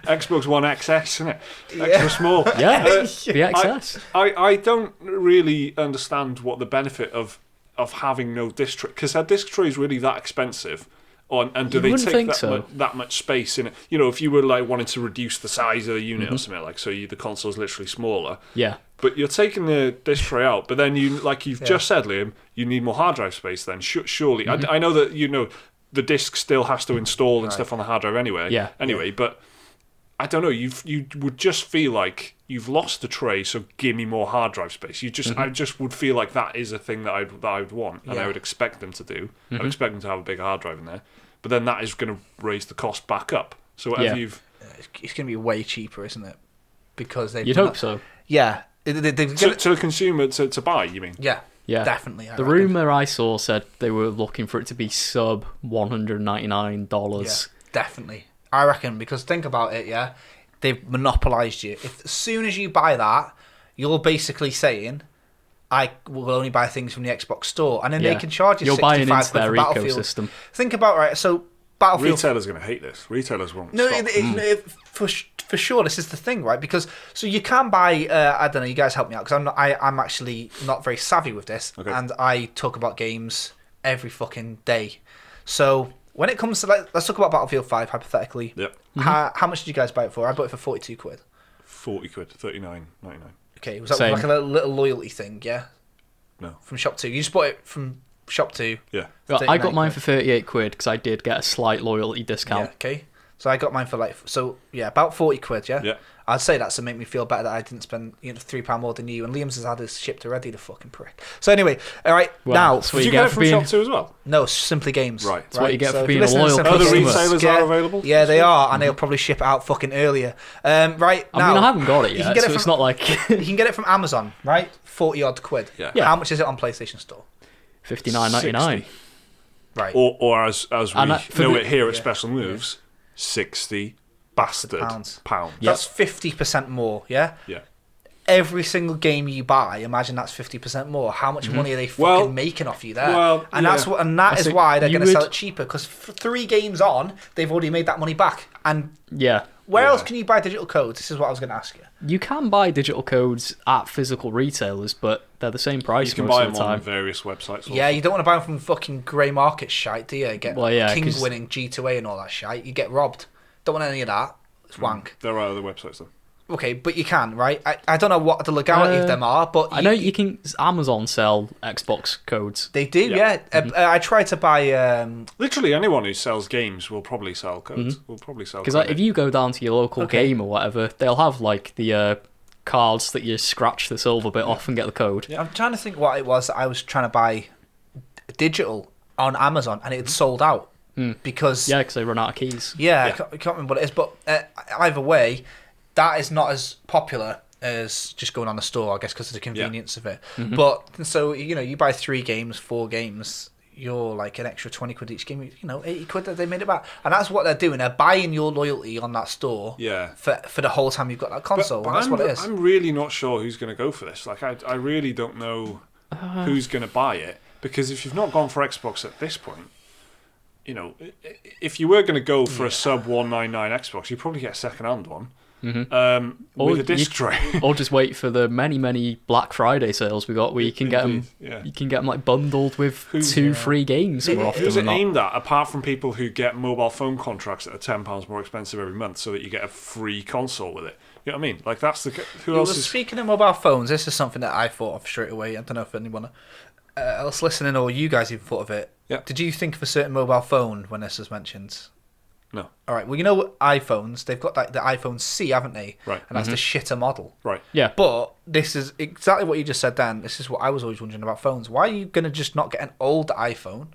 Xbox One XS, isn't it? Extra small. The XS. I don't really understand what the benefit of having no disc tray, because a disc tray is really that expensive. And do they take that much space in it? If you were like wanting to reduce the size of the unit or something, like the console's literally smaller. Yeah. But you're taking the disc tray out, but then you've just said, Liam, you need more hard drive space then, surely. I know that, the disc still has to install and stuff on the hard drive anyway. Yeah. But I don't know, you would just feel like you've lost the tray, so give me more hard drive space. I just would feel like that is a thing that I would want, and I would expect them to do. I would expect them to have a big hard drive in there. But then that is going to raise the cost back up. So whatever it's going to be way cheaper, isn't it? Because you'd hope so. Yeah. To the consumer to buy, you mean? Yeah. Yeah, definitely. The rumour I saw said they were looking for it to be sub $199. Yeah, definitely. I reckon, because think about it, yeah, they've monopolised you. If as soon as you buy that, you're basically saying, I will only buy things from the Xbox store, and then they can charge you 65 quid for Battlefield. Ecosystem. Think about, right, so Battlefield... Retailers are going to hate this. Retailers won't No, stop. For sure, this is the thing, right? Because, so you can buy, I don't know, you guys help me out, because I'm actually not very savvy with this, and I talk about games every fucking day. So... When it comes to, let's talk about Battlefield 5, hypothetically. Yep. How much did you guys buy it for? I bought it for 42 quid. 40 quid, 39.99. Okay, was that like a little loyalty thing, yeah? No. From Shop 2. You just bought it from Shop 2? Yeah. Well, I got mine for 38 quid because I did get a slight loyalty discount. Yeah, okay. So I got mine for about 40 quid, yeah? Yeah. I'd say that's to make me feel better that I didn't spend £3 more than you, and Liam's has had his shipped already, the fucking prick. So anyway, all right, now... So did you get it from Shop 2 as well? No, Simply Games. Right. That's what you get for being a loyal customer. Other retailers are available? Yeah, they are, and they'll probably ship it out fucking earlier. Right, now... I mean, I haven't got it yet, so it's not like... You can get it from Amazon, right? 40-odd quid. Yeah. How much is it on PlayStation Store? $59.99. Right. Or as we know it here at Special Moves, 60 bastard pounds. That's 50% more, yeah? Yeah. Every single game you buy, imagine that's 50% more. How much money are they fucking making off you there? That is why they're going to sell it cheaper, because for 3 games on, they've already made that money back. And where else can you buy digital codes? This is what I was going to ask you. You can buy digital codes at physical retailers, but they're the same price you can most buy of the them time. on various websites. Yeah, you don't want to buy them from fucking grey market shite, do you? Get King's winning G2A and all that shite. You get robbed. Don't want any of that. It's wank. There are other websites though. Okay, but you can, right? I don't know what the legality of them are, but... I know you can... Amazon sell Xbox codes. They do, yeah. I tried to buy... Literally anyone who sells games will probably sell codes. Will probably sell because if you go down to your local game or whatever, they'll have like the cards that you scratch the silver bit off and get the code. Yeah. I'm trying to think what it was that I was trying to buy digital on Amazon, and it had sold out. Because they run out of keys. I can't remember what it is, but either way, that is not as popular as just going on the store, I guess, because of the convenience of it. But so you buy 3 games, 4 games, you're like an extra 20 quid each game. 80 quid that they made it back, and that's what they're doing. They're buying your loyalty on that store. For the whole time you've got that console. But that's what it is. I'm really not sure who's going to go for this. Like I really don't know who's going to buy it, because if you've not gone for Xbox at this point. If you were going to go for a sub 199 Xbox, you'd probably get a second-hand one with a disc tray, or just wait for the many Black Friday sales we got, where you can get them. You can get them like bundled with 2 free games more often. Who's it aimed at? Apart from people who get mobile phone contracts that are £10 more expensive every month, so that you get a free console with it. You know what I mean? Like that's who else is... Speaking of mobile phones, this is something that I thought of straight away. I don't know if anyone else listening or you guys even thought of it. Did you think of a certain mobile phone when this was mentioned? No. All right. Well, iPhones, they've got the iPhone C, haven't they? Right. And that's the shitter model. Right. Yeah. But this is exactly what you just said, Dan. This is what I was always wondering about phones. Why are you going to just not get an old iPhone,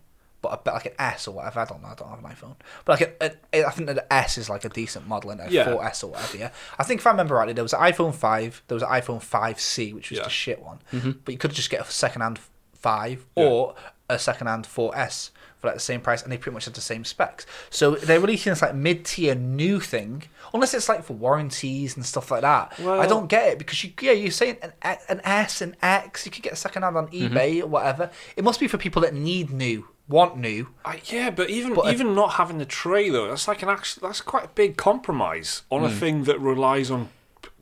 but like an S or whatever? I don't know. I don't have an iPhone. But I think that the S is like a decent model, and 4S or whatever, yeah? I think if I remember rightly, there was an iPhone 5, there was an iPhone 5C, which was the shit one. But you could just get a second-hand 5 or a second-hand 4S for like the same price, and they pretty much have the same specs. So they're releasing this like mid-tier new thing, unless it's like for warranties and stuff like that. Well, I don't get it, because you're saying an S and X, you could get a second-hand on eBay or whatever. It must be for people that need new, want new. But even not having the tray though, that's quite a big compromise on a thing that relies on.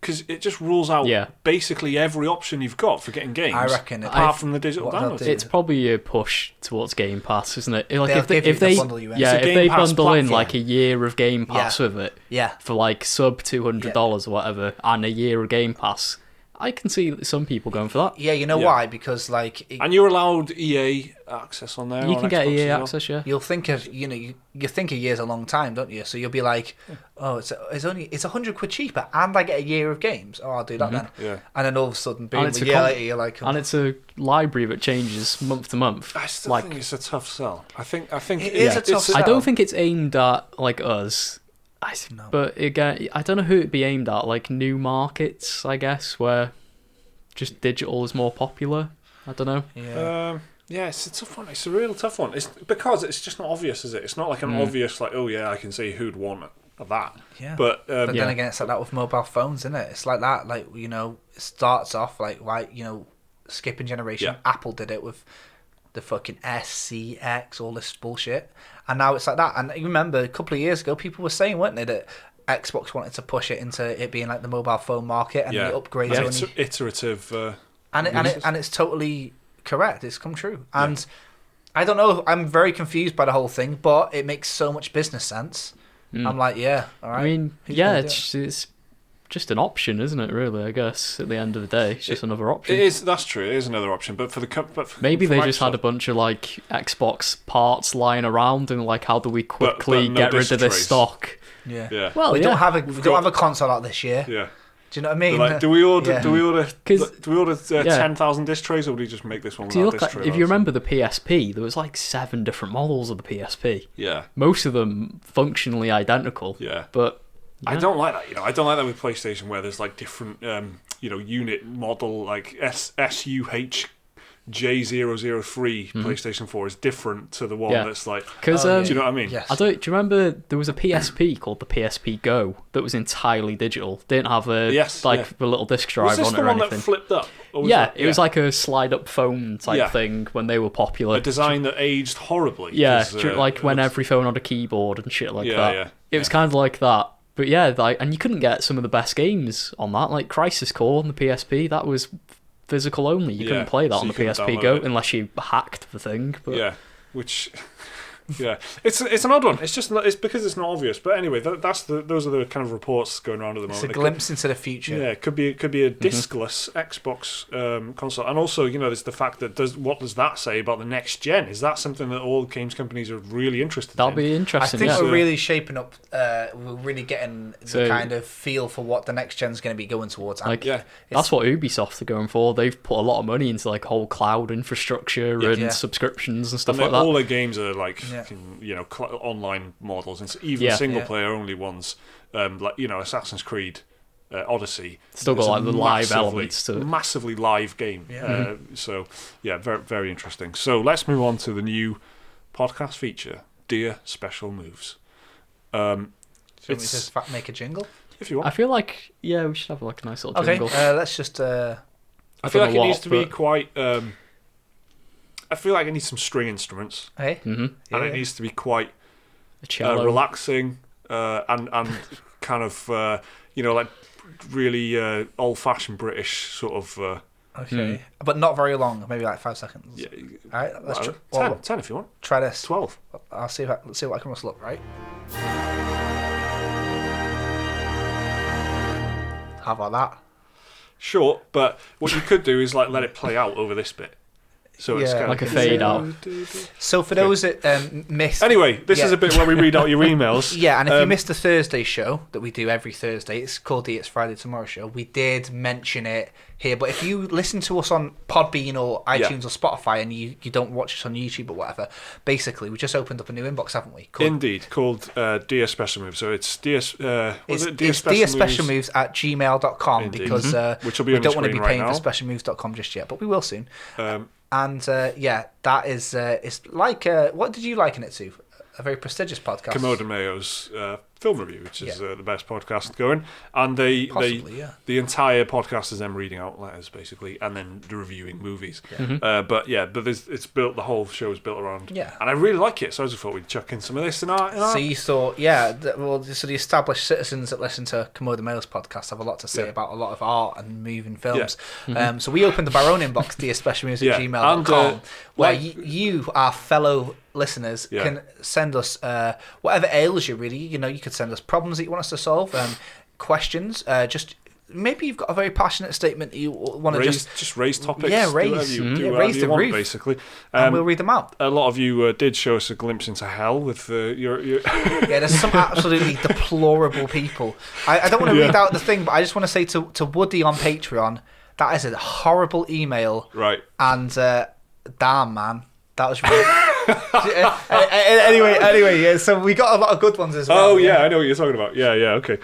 Because it just rules out basically every option you've got for getting games. I reckon. Apart from the digital download. It's probably a push towards Game Pass, isn't it? Like if they bundle in like a year of Game Pass with it, for like sub $200 or whatever, and a year of Game Pass, I can see some people going for that. Yeah, you know why? Because and you're allowed EA access on there. You can get EA access, You'll think of you think a year's a long time, don't you? So you'll be like, oh, it's £100 cheaper, and I get a year of games. Oh, I'll do that then. Yeah. And then all of a sudden, boom, a year later, you're like, and it's a library that changes month to month. I still think it's a tough sell. I think it is a tough sell. I don't think it's aimed at like us. But again, I don't know who it'd be aimed at. Like new markets, I guess, where just digital is more popular. I don't know. Yeah. It's a tough one. It's a real tough one. It's because it's just not obvious, is it? It's not like an obvious like, oh yeah, I can see who'd want that. Yeah. But then again, it's like that with mobile phones, isn't it? It's like that. Like, you know, it starts off like, right, you know, skipping generation. Yeah. Apple did it with the fucking SCX, all this bullshit, and now it's like that. And you remember a couple of years ago, people were saying, weren't they, that Xbox wanted to push it into it being like the mobile phone market, and the upgrades only iterative. And it's totally correct. It's come true. And I don't know. I'm very confused by the whole thing, but it makes so much business sense. I'm like, yeah, all right. I mean, it's just an option, isn't it? Really, I guess at the end of the day, it's just another option. It is. That's true. It is another option. But maybe they just had a bunch of like Xbox parts lying around, and like, how do we quickly get rid of this stock? Yeah. Well, we don't have a console out this year. Yeah. Do you know what I mean? Like, do we order 10,000 disc trays, or do we just make this one without disc tray? If you remember the PSP, there was like 7 different models of the PSP. Yeah. Most of them functionally identical. Yeah. But I don't like that. I don't like that with PlayStation, where there's like different, unit model, like SUH J003 PlayStation 4 is different to the one that's like. Do you know what I mean? Yes. Do you remember there was a PSP called the PSP Go that was entirely digital? Didn't have the little disc drive on it or anything. Was this the one that flipped up? It was like a slide-up phone type thing when they were popular. A design that aged horribly. Yeah, when every phone had a keyboard and shit like that. Yeah. It was kind of like that. But and you couldn't get some of the best games on that, like Crisis Core on the PSP. That was physical only. You couldn't play that on the PSP Go unless you hacked the thing. But it's an odd one. It's because it's not obvious. But anyway, those are the kind of reports going around at the moment. It's a glimpse into the future. Yeah, it could be a discless Xbox console, and also there's the fact that what does that say about the next gen? Is that something that all games companies are really interested in? That'll be interesting. I think we're really shaping up. We're really getting the kind of feel for what the next gen's going to be going towards. That's what Ubisoft are going for. They've put a lot of money into like whole cloud infrastructure and subscriptions and stuff like that. All their games are like. Online models, and even single player only ones, like Assassin's Creed Odyssey. Still got like the live elements to it. Massively live game. Very, very interesting. So let's move on to the new podcast feature, Dear Special Moves. Should we just make a jingle? If you want. I feel like we should have like a nice little jingle. Let's just. I feel like it needs to be quite. I feel like it needs some string instruments, and it needs to be quite relaxing and kind of like really old-fashioned British sort of. But not very long. Maybe like 5 seconds. Yeah. All right, let's try 10 if you want. Try this. 12. I'll see let's see what I can rustle up. Right. How about that? Short, but what you could do is like let it play out over this bit. So it's kind like a fade out. So for those that missed... Anyway, this is a bit where we read out your emails. Yeah, and if you missed the Thursday show that we do every Thursday, it's called the It's Friday Tomorrow show. We did mention it here, but if you listen to us on Podbean or iTunes or Spotify and you don't watch us on YouTube or whatever, basically we just opened up a new inbox, haven't we? Called Dear Special Moves. So it's Dear Special Moves at gmail.com because which will be we don't want to be paying for specialmoves.com just yet, but we will soon. And that is it's like what did you liken it to? A very prestigious podcast. Commode and Mayo's film review, which is the best podcast going, and the entire podcast is them reading out letters basically, and then reviewing movies. But it's built. The whole show is built around. And I really like it, so I just thought we'd chuck in some of this in our. So you thought, so the established citizens that listen to Commode and Mayo's podcast have a lot to say about a lot of art and moving films. So we opened up our own inbox, dearspecialmusic@gmail.com, where you, our fellow listeners, can send us whatever ails you. Really, you could send us problems that you want us to solve, questions. Just maybe you've got a very passionate statement that you want to just raise topics. Raise the roof basically, and we'll read them out. A lot of you did show us a glimpse into hell with your. There's some absolutely deplorable people. I don't want to read out the thing, but I just want to say to Woody on Patreon, that is a horrible email. Right. And damn, man. That was really... Anyway, yeah. So we got a lot of good ones as well. Oh yeah, I know what you're talking about. Yeah, okay.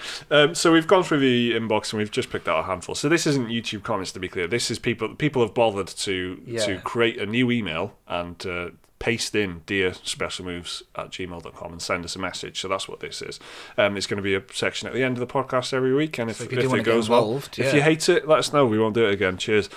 So we've gone through the inbox and we've just picked out a handful. So this isn't YouTube comments, to be clear. This is people have bothered to create a new email and paste in dearspecialmoves@gmail.com and send us a message. So that's what this is. It's going to be a section at the end of the podcast every week, and if it goes well, if you hate it, let us know. We won't do it again. Cheers.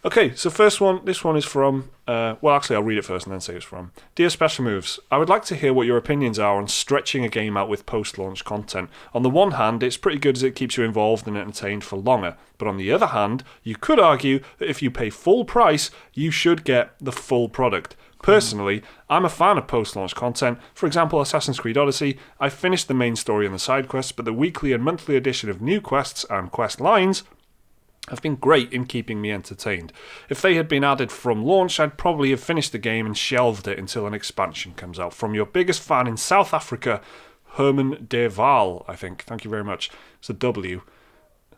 Okay, so first one, this one is from, well, actually, I'll read it first and then say it's from. Dear Special Moves, I would like to hear what your opinions are on stretching a game out with post-launch content. On the one hand, it's pretty good as it keeps you involved and entertained for longer. But on the other hand, you could argue that if you pay full price, you should get the full product. Personally, I'm a fan of post-launch content. For example, Assassin's Creed Odyssey, I finished the main story and the side quests, but the weekly and monthly addition of new quests and quest lines have been great in keeping me entertained. If they had been added from launch, I'd probably have finished the game and shelved it until an expansion comes out. From your biggest fan in South Africa, Herman de Waal, I think. Thank you very much. It's a W.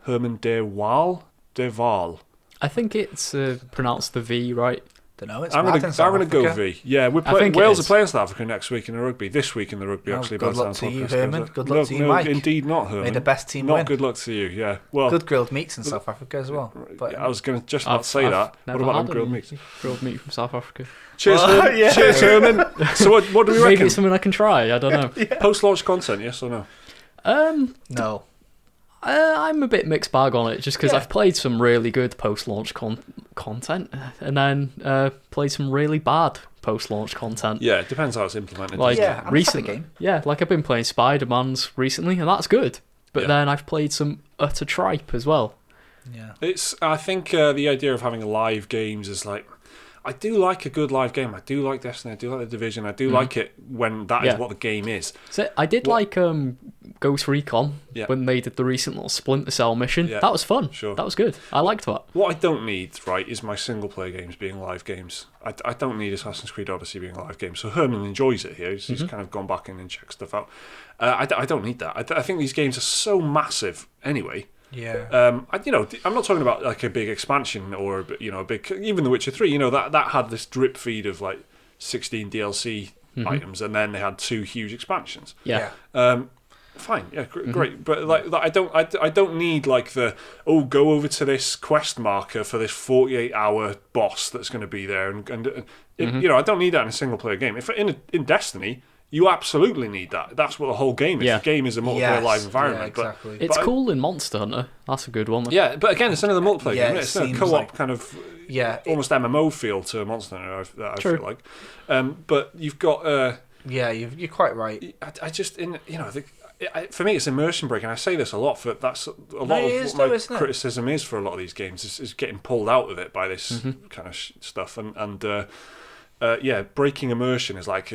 Herman de Waal? De Waal. I think it's pronounced the V, right? Don't know. It's I'm going to go V. Yeah, Wales are playing South Africa next week in the rugby. This week in the rugby, actually. Good luck to you, Herman. Good luck to you, Mike. Indeed not, Herman. May the best team win. Not good luck to you, yeah. Well, good grilled meats in South Africa as well. But I was going to just not say that. What about them grilled meats? Grilled meat from South Africa. Cheers, Herman. Yeah. Cheers, Herman. So what do we reckon? Maybe it's something I can try. I don't know. Post-launch content, yes or no? No. I'm a bit mixed bag on it, just because I've played some really good post-launch content, and then played some really bad post-launch content. Yeah, it depends how it's implemented. Like recently, like I've been playing Spider-Man's recently, and that's good. But then I've played some utter tripe as well. Yeah, I think the idea of having live games is like, I do like a good live game. I do like Destiny. I do like The Division. I do like it when that is what the game is. So I did like Ghost Recon when they did the recent little Splinter Cell mission. Yeah. That was fun. Sure. That was good. I liked that. What I don't need, right, is my single-player games being live games. I don't need Assassin's Creed Odyssey being a live game. So Herman enjoys it here. He's kind of gone back in and checked stuff out. I don't need that. I think these games are so massive anyway. Yeah. I'm not talking about like a big expansion or a big. Even The Witcher 3. That had this drip feed of like 16 DLC items, and then they had 2 huge expansions. Yeah. Fine. Yeah. Great. But like I don't need like the go over to this quest marker for this 48-hour boss that's going to be there, and I don't need that in a single player game. If in Destiny, you absolutely need that. That's what the whole game is. The game is a multiplayer live environment. Yeah, exactly. It's cool in Monster Hunter. That's a good one. Yeah, but again, it's another multiplayer game. It's a co-op kind of almost MMO feel to Monster Hunter that I feel like. But you've got... you're quite right. I just... for me, it's immersion breaking. I say this a lot. That's a lot of what my criticism is for a lot of these games is getting pulled out of it by this kind of stuff. And breaking immersion is like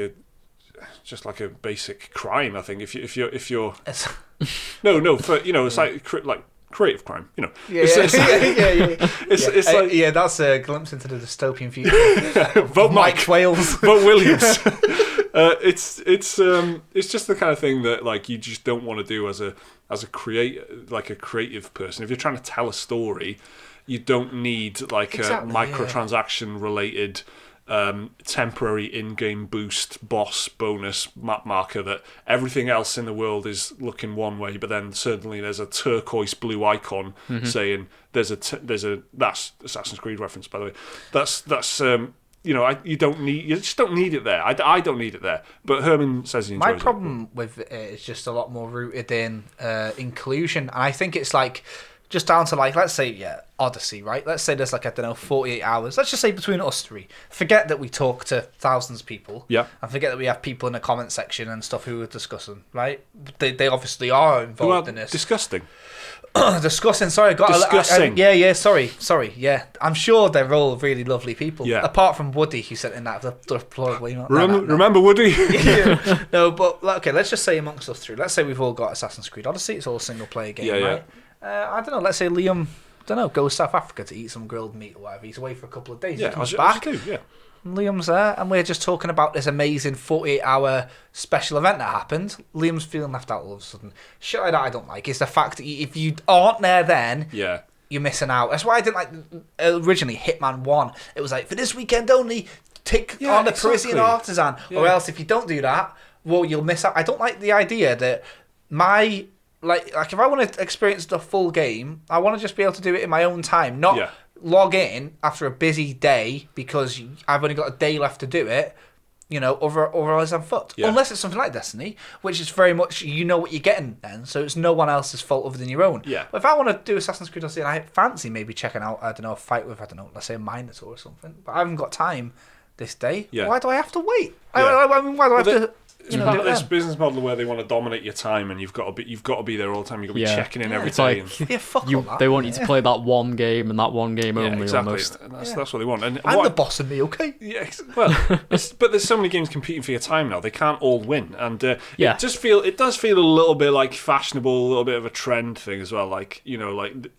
just like a basic crime. I think if you're it's like creative crime. It's like that's a glimpse into the dystopian future. Vote Mike Wales. Vote Williams. It's just the kind of thing that like you just don't want to do as a creative person. If you're trying to tell a story, you don't need like a microtransaction related temporary in-game boost boss bonus map marker that everything else in the world is looking one way, but then suddenly there's a turquoise blue icon saying there's that's Assassin's Creed reference, by the way. That's you just don't need it there. I don't need it there. But Herman says he enjoys it. My problem with it is just a lot more rooted in inclusion, and I think it's like just down to like, let's say, Odyssey, right? Let's say there's like, 48 hours. Let's just say between us 3. Forget that we talk to thousands of people. Yeah. And forget that we have people in the comment section and stuff who are discussing, right? They obviously are involved in this. Disgusting. Discussing, sorry. Discussing. Sorry. Yeah. I'm sure they're all really lovely people. Yeah. Apart from Woody, who sent in that deplorable email. Remember Woody? No, but okay, let's just say amongst us 3. Let's say we've all got Assassin's Creed Odyssey. It's all a single player game, right? I don't know, let's say Liam, goes to South Africa to eat some grilled meat or whatever. He's away for a couple of days. He comes back. Liam's there, and we're just talking about this amazing 48-hour special event that happened. Liam's feeling left out all of a sudden. Shit like that I don't like. It's the fact that if you aren't there then, you're missing out. That's why I didn't like originally Hitman 1. It was like, for this weekend only, tick on the Parisian artisan, or else if you don't do that, well, you'll miss out. I don't like the idea that like if I want to experience the full game, I want to just be able to do it in my own time, not log in after a busy day because I've only got a day left to do it. Otherwise I'm fucked. Yeah. Unless it's something like Destiny, which is very much you know what you're getting then, so it's no one else's fault other than your own. Yeah. But if I want to do Assassin's Creed Odyssey and I fancy maybe checking out, I don't know, a fight with, let's say a Minotaur or something, but I haven't got time this day, why do I have to wait? Yeah. I mean, why do I have to... this business model where they want to dominate your time and you've got to be there all the time. You've got to be checking in every day. They want you to play that one game and that one game only. Exactly. Almost. And that's what they want. And I'm the boss of me, okay? Yeah. Well, but there's so many games competing for your time now. They can't all win, and it does feel a little bit like fashionable, a little bit of a trend thing as well. Like when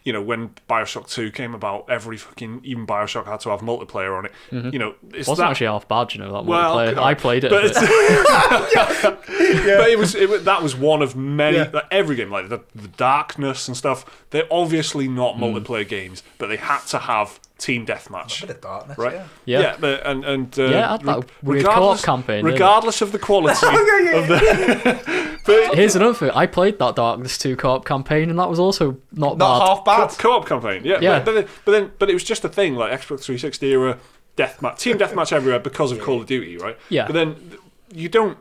BioShock 2 came about, even BioShock had to have multiplayer on it. Mm-hmm. It wasn't actually half bad, that multiplayer. I played it. But that was one of many. Like, every game, like the Darkness and stuff, they're obviously not multiplayer games, but they had to have team deathmatch. A bit of Darkness, right? Yeah. That weird co-op campaign. Regardless of the quality of the. But here's another thing. I played that Darkness 2 co-op campaign, and that was also not bad. Half bad. Co-op campaign, yeah. But it was just a thing, like Xbox 360 era. Team deathmatch everywhere because of Call of Duty, right? Yeah. But then you don't.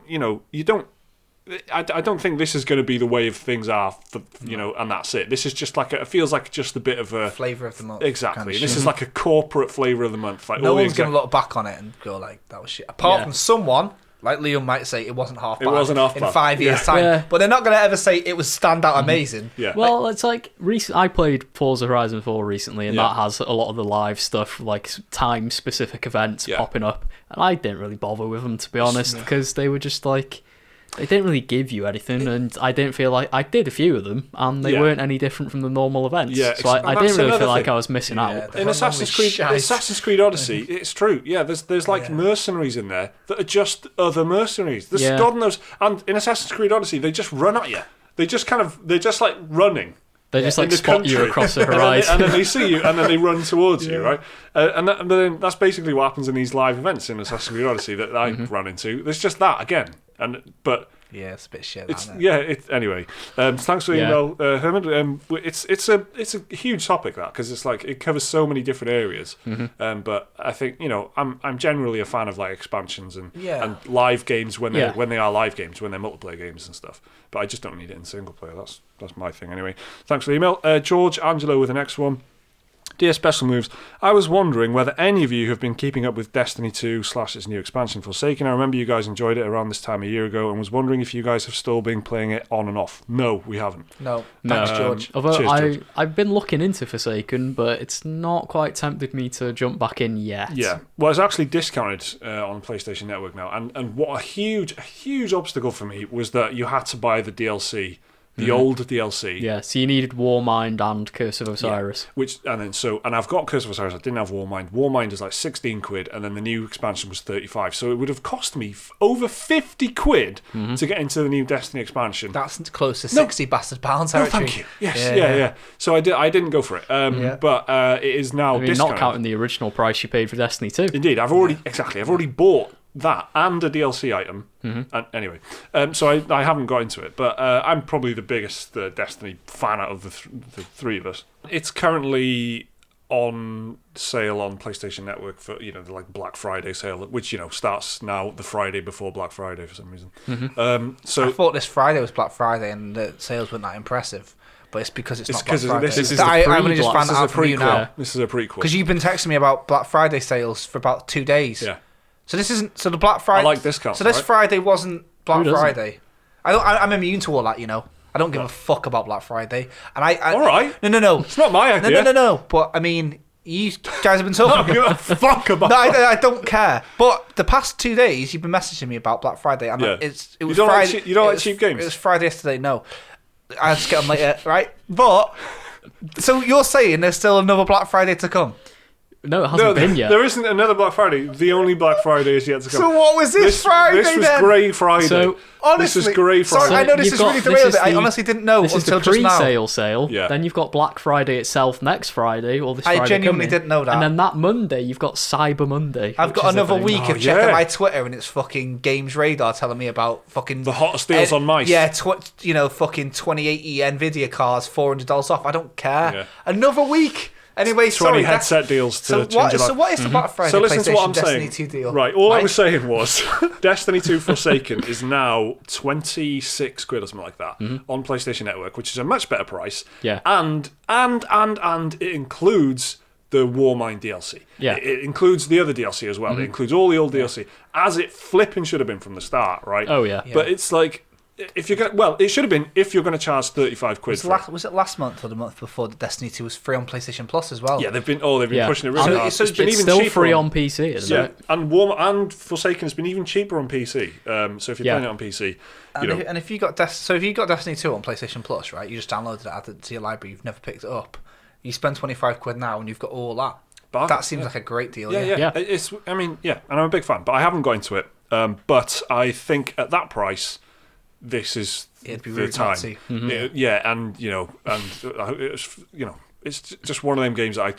I don't think this is going to be the way of things are, and that's it. This is just like it feels like just a bit of a flavour of the month. Exactly. This is like a corporate flavour of the month. Like no one's going to look back on it and go like that was shit. Apart from someone. Like Liam might say, it wasn't half bad. It wasn't half bad. In 5 years' time. Yeah. But they're not going to ever say it was standout amazing. Yeah. Well, it's like, I played Forza Horizon 4 recently, and that has a lot of the live stuff, like time-specific events popping up. And I didn't really bother with them, to be honest, because they were just like... They didn't really give you anything, and I didn't feel like... I did a few of them, and they weren't any different from the normal events. Yeah, so I didn't really feel like I was missing out. In Assassin's Creed Odyssey, it's true. Yeah, there's like mercenaries in there that are just other mercenaries. There's God knows... And in Assassin's Creed Odyssey, they just run at you. They're just like running. They just like spot you across the horizon. and then they see you, and then they run towards you, right? And then that's basically what happens in these live events in Assassin's Creed Odyssey that I run into. There's just that again. But it's a bit shit. Anyway, thanks for the email, Herman. It's a huge topic because it's like it covers so many different areas. But I think I'm generally a fan of like expansions and live games when they are live games, when they're multiplayer games and stuff. But I just don't need it in single player. That's my thing anyway. Thanks for the email, George Angelo with the next one. Dear Special Moves, I was wondering whether any of you have been keeping up with Destiny 2 / its new expansion Forsaken. I remember you guys enjoyed it around this time a year ago and was wondering if you guys have still been playing it on and off. No, we haven't. No. Thanks, George. Although cheers, George. I've been looking into Forsaken, but it's not quite tempted me to jump back in yet. Yeah. Well, it's actually discounted on PlayStation Network now. And what a huge obstacle for me was that you had to buy the DLC. The old DLC. Yeah, so you needed Warmind and Curse of Osiris. Yeah, and I've got Curse of Osiris. I didn't have Warmind. Warmind is like 16 quid, and then the new expansion was 35. So it would have cost me over 50 quid to get into the new Destiny expansion. That's close to 60 bastard pounds. No, thank you. Yes, yeah. So I didn't go for it. But it is now discounted. Not counting the original price you paid for Destiny 2. Indeed, I've already bought that and a DLC item. And anyway, so I haven't got into it, but I'm probably the biggest Destiny fan out of the three of us. It's currently on sale on PlayStation Network for the like Black Friday sale, which starts now the Friday before Black Friday for some reason. So I thought this Friday was Black Friday and the sales weren't that impressive. But it's because it's not Black Friday. This is I only just found out from you now. This is a prequel. Because you've been texting me about Black Friday sales for about 2 days. Yeah. So this isn't. So the Black Friday. I like discounts. So this Friday wasn't Black Friday. I'm immune to all that. I don't give a fuck about Black Friday. And I all right. No. It's not my idea. No. But I mean, you guys have been talking. I don't give a fuck about. No, I don't care. But the past 2 days, you've been messaging me about Black Friday, and it was Friday. You don't like cheap games. It was Friday yesterday. No, I had to get them later, right? But so you're saying there's still another Black Friday to come? No, it hasn't been yet. There isn't another Black Friday. The only Black Friday is yet to come. So what was this Friday This was then? Grey Friday. So, this was Grey Friday. Sorry, I know this is really derailed. I honestly didn't know this until is the just now. pre-sale sale. Yeah. Then you've got Black Friday itself next Friday, or this Friday I genuinely coming. didn't know that. And then that Monday, you've got Cyber Monday. I've got another week of checking yeah. my Twitter, and it's fucking Games Radar telling me about fucking The hottest deals on mice. Yeah, fucking 2080 Nvidia cars, $400 off. I don't care. Yeah. Another week. Anyway, 20 headset deals to change your life. So what is the Black Friday So listen PlayStation to what I'm Destiny saying. 2 deal? Right, all I was saying was Destiny 2 Forsaken is now 26 quid or something like that on PlayStation Network, which is a much better price. Yeah. And it includes the Warmind DLC. Yeah. It includes the other DLC as well. It includes all the old DLC, as it flipping should have been from the start, right? Oh, yeah. But it's like, if you're gonna, well, it should have been if you're going to charge 35 quid. Was it last month or the month before that Destiny 2 was free on PlayStation Plus as well? Yeah, they've been pushing it really hard. So it's been It's even still cheaper free on PC, isn't it? and Forsaken has been even cheaper on PC. So if you're playing it on PC, and if you got Destiny 2 on PlayStation Plus, right? You just downloaded it, added it to your library. You've never picked it up. You spend 25 quid now, and you've got all that. That seems like a great deal. Yeah. And I'm a big fan, but I haven't got into it. But I think at that price, this is It'd be the rude time. not to. It's just one of them games that I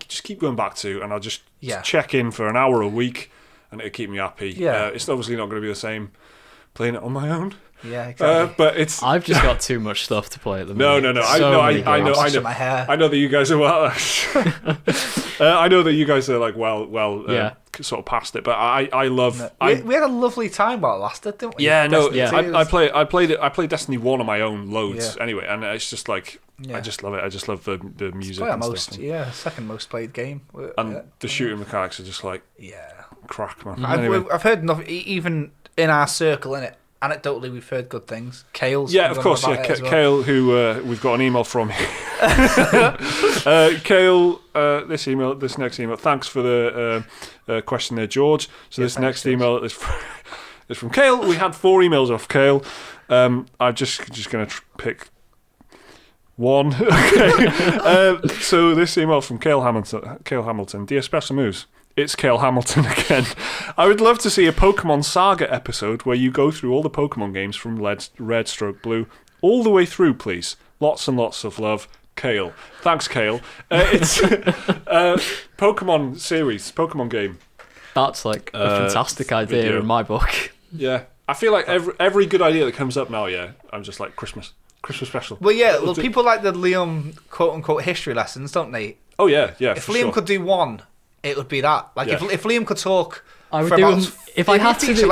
just keep going back to, and I'll just check in for an hour a week, and it'll keep me happy. Yeah. It's obviously not going to be the same playing it on my own. Yeah, exactly. But it's. I've just got too much stuff to play at the No. moment. I know that you guys are well. I know that you guys are like sort of past it, but I love. We had a lovely time while it lasted, didn't we? Yeah, no, Destiny 2 I played Destiny 1 on my own loads anyway, and it's just like I just love it. I just love the music and stuff. Second most played game. And the shooting mechanics are just like crack, man. I've heard nothing, even in our circle, innit? Anecdotally, we've heard good things. Kale's of course, Kale, who we've got an email from. Kale, this next email. Thanks for the question there, George. So this next email is from Kale. We had 4 emails off Kale. I'm just going to pick one. Okay. So this email from Kale Hamilton. Dear Special Moves. It's Kale Hamilton again. I would love to see a Pokemon Saga episode where you go through all the Pokemon games from Red Stroke Blue all the way through, please. Lots and lots of love, Kale. Thanks, Kale. It's Pokemon series, Pokemon game. That's like a fantastic idea video. In my book. Yeah. I feel like every good idea that comes up now, I'm just like Christmas special. Well, people like the Liam quote-unquote history lessons, don't they? Oh, yeah. If Liam could do one, it would be that. Like if Liam could talk, I would do if I had to do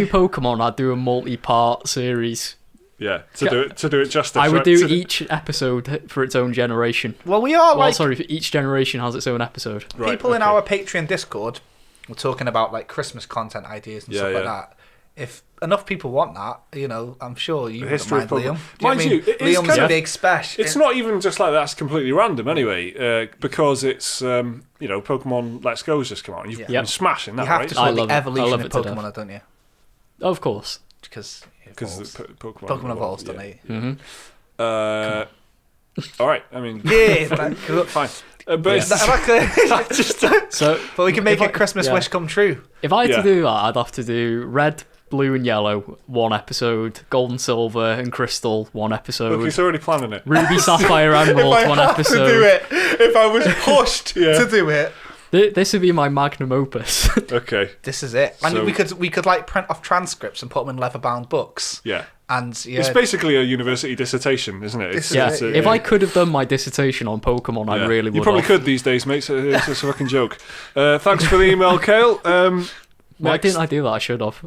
Pokemon, I'd do a multi-part series. Yeah, to do it justice. I would do each episode for its own generation. Well, we are each generation has its own episode. Right, people in our Patreon Discord were talking about like Christmas content ideas and stuff like that. If enough people want that, I'm sure you wouldn't mind Liam. Mind you, Liam's a big special. It's not even just like that's completely random anyway, because it's Pokemon Let's Go's just come out and you've been smashing that, right? You have to show the evolution of Pokemon, don't you? Of course. Because Pokemon evolves, don't they? All right, I mean, fine. But but we can make a Christmas wish come true. If I had to do that, I'd have to do Red, Blue and Yellow, 1 episode. Gold and Silver and Crystal, 1 episode. Look, he's already planning it. Ruby, Sapphire, Emerald, 1 episode. To do it, if I was pushed to do it. This would be my magnum opus. Okay. This is it. And we could like print off transcripts and put them in leather-bound books. Yeah. And it's basically a university dissertation, isn't it? If I could have done my dissertation on Pokemon, I really would. You probably could these days, mate. So it's a fucking joke. Thanks for the email, Kale. Why didn't I do that? I should have.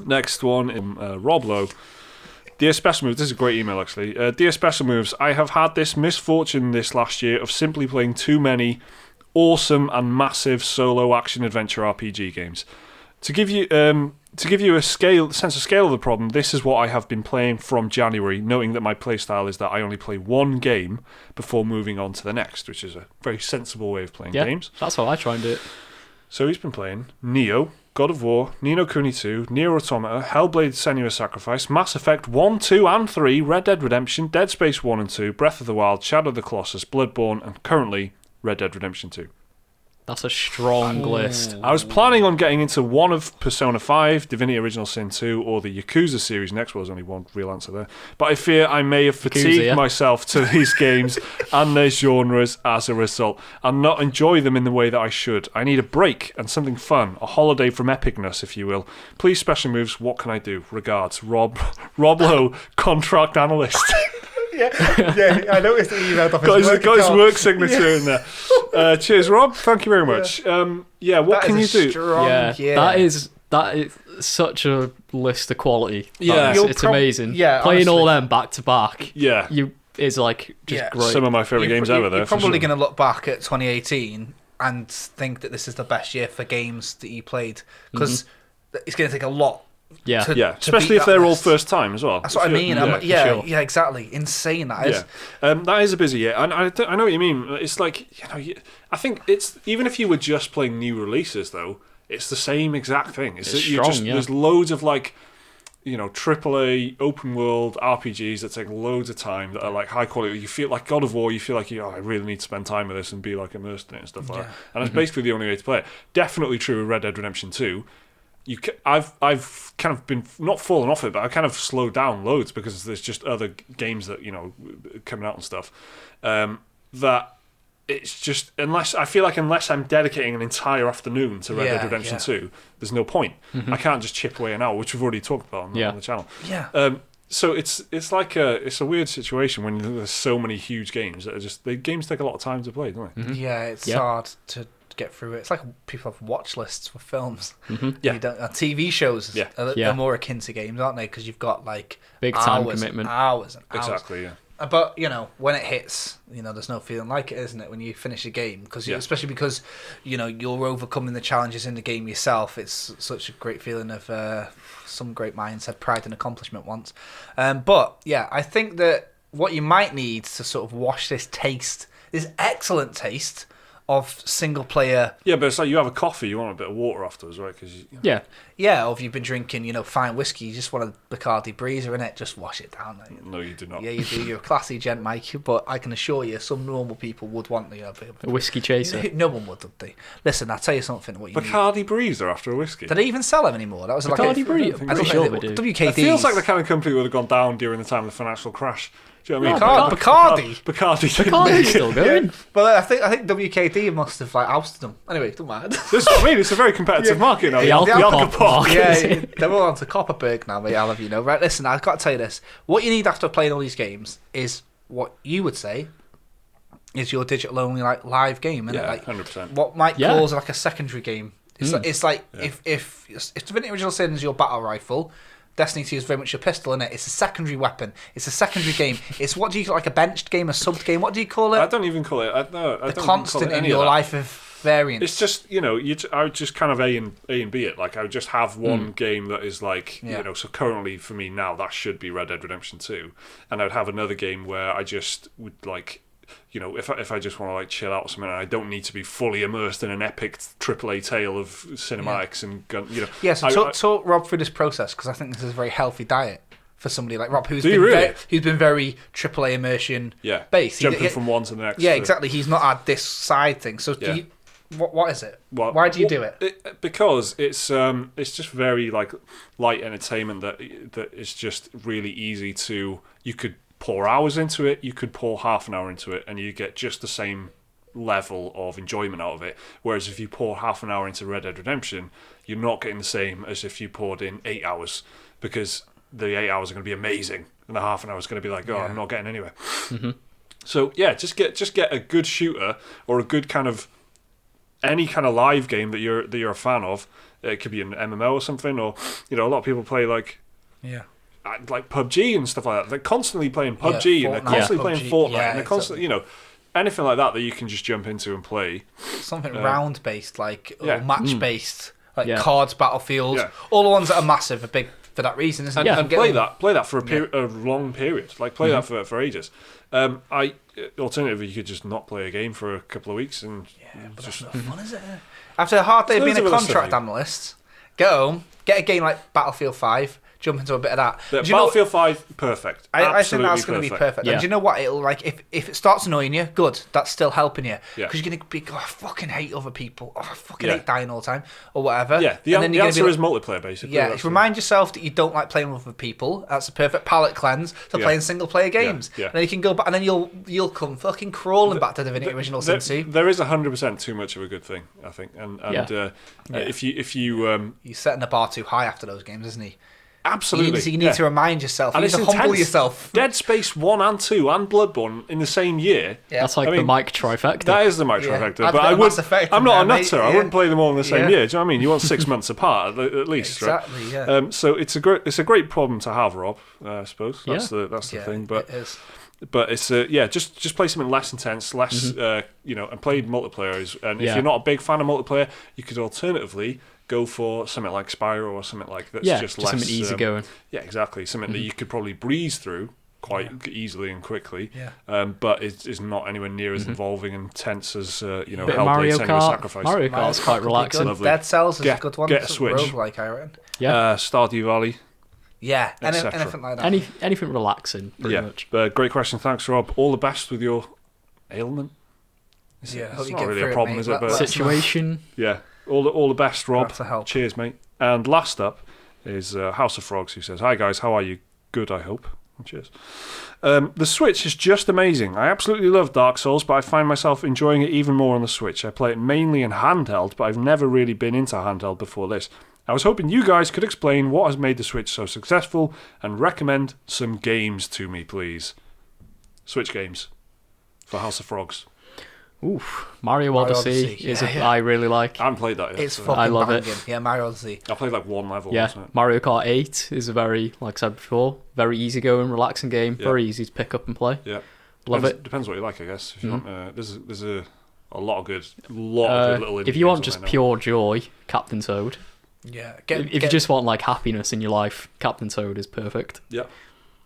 Next one, Rob Lowe. Dear Special Moves, this is a great email actually. Dear Special Moves, I have had this misfortune this last year of simply playing too many awesome and massive solo action adventure RPG games. To give you a sense of scale of the problem, this is what I have been playing from January, noting that my playstyle is that I only play one game before moving on to the next, which is a very sensible way of playing games. That's how I try and do it. So he's been playing Nioh, God of War, Ni no Kuni 2, Nier Automata, Hellblade Senua's Sacrifice, Mass Effect 1, 2 and 3, Red Dead Redemption, Dead Space 1 and 2, Breath of the Wild, Shadow of the Colossus, Bloodborne, and currently Red Dead Redemption 2. That's a strong list. I was planning on getting into one of Persona 5, Divinity Original Sin 2, or the Yakuza series next. Well, there's only one real answer there. But I fear I may have fatigued myself to these games and their genres as a result, and not enjoy them in the way that I should. I need a break and something fun, a holiday from epicness, if you will. Please, Special Moves, what can I do? Regards, Rob Lowe, contract analyst. Yeah, I noticed that he emailed off got his work signature in there. Cheers, Rob. Thank you very much. What can you do? That is such a list of quality. Yeah, it's amazing. Yeah, playing all them back to back. Yeah, is like just great. Some of my favorite games ever. There, you're probably going to look back at 2018 and think that this is the best year for games that you played, because it's going to take a lot. Especially if they're all first time as well. That's what I mean. Yeah, exactly. Insane that is. That is a busy year, and I know what you mean. It's like, I think it's, even if you were just playing new releases though, it's the same exact thing. It's strong, there's loads of like, AAA open world RPGs that take loads of time, that are like high quality. You feel like God of War. You feel like I really need to spend time with this and be like immersed in it and stuff like that. And that's basically the only way to play it. Definitely true with Red Dead Redemption 2. I've kind of been not fallen off it, but I kind of slowed down loads because there's just other games that coming out and stuff. That it's just unless I'm dedicating an entire afternoon to Red Dead Redemption 2, there's no point. I can't just chip away an hour, which we've already talked about on the channel. So it's like it's a weird situation when there's so many huge games that are just the games take a lot of time to play, don't they? Yeah, it's hard to get through it. It's like people have watch lists for films. TV shows are more akin to games, aren't they? Because you've got like big time commitment, hours and hours. Exactly. Yeah. But when it hits, there's no feeling like it, isn't it? When you finish a game, especially because you're overcoming the challenges in the game yourself. It's such a great feeling of some great minds had pride and accomplishment once. But I think that what you might need to sort of wash this excellent taste of single player. Yeah, but it's like you have a coffee, you want a bit of water afterwards, right? Or if you've been drinking, fine whiskey, you just want a Bacardi Breezer in it, just wash it down. No, you do not. Yeah, you do. You're a classy gent, Mike, but I can assure you, some normal people would want a whiskey chaser. No one would they? Listen, I'll tell you something. What you Bacardi need. Breezer after a whiskey? Do they even sell them anymore? That was Bacardi Breezer. I'm pretty sure they do. WKD. It feels like the kind of company that would have gone down during the time of the financial crash. Do you know what I mean? Bacardi's still going. But I think WKD must have ousted them. Anyway, don't mind. This is what I mean. It's a very competitive market now. The Alcopop. They're all onto Copperberg now, mate. I'll have you know. Right, listen, I've got to tell you this. What you need after playing all these games is what you would say is your digital only live game, isn't it? 100%. What Mike calls a secondary game. It's like if Divinity Original Sin is your battle rifle, Destiny 2 is very much a pistol, isn't it? It's a secondary weapon. It's a secondary game. It's what do you call, like a benched game, a subbed game? What do you call it? I don't even call it. The constant in your life of variance. It's just I would just kind of A and B it. Like I would just have one game that is like So currently for me now that should be Red Dead Redemption 2, and I'd have another game where I just would like. If I just want to chill out or something, and I don't need to be fully immersed in an epic AAA tale of cinematics and gun. So talk Rob through this process, because I think this is a very healthy diet for somebody like Rob who's been very AAA immersion based. Jumping from one to the next. Yeah, exactly. He's not had this side thing. So what is it? Why do you do it? Because it's just very light entertainment that is just really easy to. You could pour hours into it, you could pour half an hour into it, and you get just the same level of enjoyment out of it. Whereas if you pour half an hour into Red Dead Redemption, you're not getting the same as if you poured in 8 hours, because the 8 hours are going to be amazing, and the half an hour is going to be like, I'm not getting anywhere. So just get a good shooter or a good kind of any kind of live game that you're a fan of. It could be an MMO or something, or a lot of people play like PUBG and stuff like that. They're constantly playing PUBG and they're constantly playing Fortnite and they're constantly, anything like that you can just jump into and play. Something round based, or match based, cards, Battlefield, all the ones that are massive are big for that reason, isn't it? And play that for a long period, play that for ages. Alternatively, you could just not play a game for a couple of weeks and but that's no fun, is it? After a hard day of being a contract analyst, go home, get a game like Battlefield 5. jump into a bit of that. Battlefield 5, perfect. I think that's going to be perfect. Yeah. And do you know what? It'll if it starts annoying you, good. That's still helping you because you're going to be, I fucking hate other people. I fucking hate dying all the time or whatever. Yeah, the answer is multiplayer basically. Yeah, remind yourself that you don't like playing with other people. That's a perfect palate cleanse to playing single player games. Yeah. And then you can go back, and then you'll come fucking crawling back to Divinity Original Sin 2. There is 100% too much of a good thing, I think, and if you he's setting the bar too high after those games, isn't he? Absolutely. You need to remind yourself. You need to humble yourself. Dead Space 1 and 2 and Bloodborne in the same year. Yeah. That's like the Mike trifecta. That is the Mike trifecta. But I'm not a nutter. I wouldn't play them all in the same year. Do you know what I mean? You want 6 months apart at least, exactly, right? Yeah. So it's a great problem to have, Rob. I suppose that's the thing. But it is. But it's just play something less intense, less and play multiplayer. And if you're not a big fan of multiplayer, you could alternatively go for something like Spyro or something like that's just less something easy going. Yeah, exactly. Something that you could probably breeze through quite easily and quickly. Yeah. But is not anywhere near as involving and tense as Hellblade: Mario Senua's Kart. Sacrifice. Mario Kart's quite relaxing. Dead Cells is a good one. Get a Switch. Roguelike, I reckon. Yeah. Stardew Valley. Yeah, anything like that. Anything relaxing, pretty much. Great question. Thanks, Rob. All the best with your ailment. It's not really a problem, is it? But situation. Yeah. All the best, Rob. To help. Cheers, mate. And last up is House of Frogs, who says, "Hi guys, how are you? Good, I hope." Cheers. The Switch is just amazing. I absolutely love Dark Souls, but I find myself enjoying it even more on the Switch. I play it mainly in handheld, but I've never really been into handheld before this. I was hoping you guys could explain what has made the Switch so successful and recommend some games to me, please. Switch games for House of Frogs. Oof, Mario Odyssey is I really like. I haven't played that yet. It's fucking I love banging. it. Yeah, Mario Odyssey. I played like one level. Yeah, wasn't it? Mario Kart 8 is a very, like I said before, very easy-going, relaxing game. Very easy to pick up and play. Yeah, Love it. Depends what you like, I guess. If you want, there's a lot of good little. If you want just pure joy, Captain Toad. Yeah. If you just want like happiness in your life, Captain Toad is perfect. Yeah.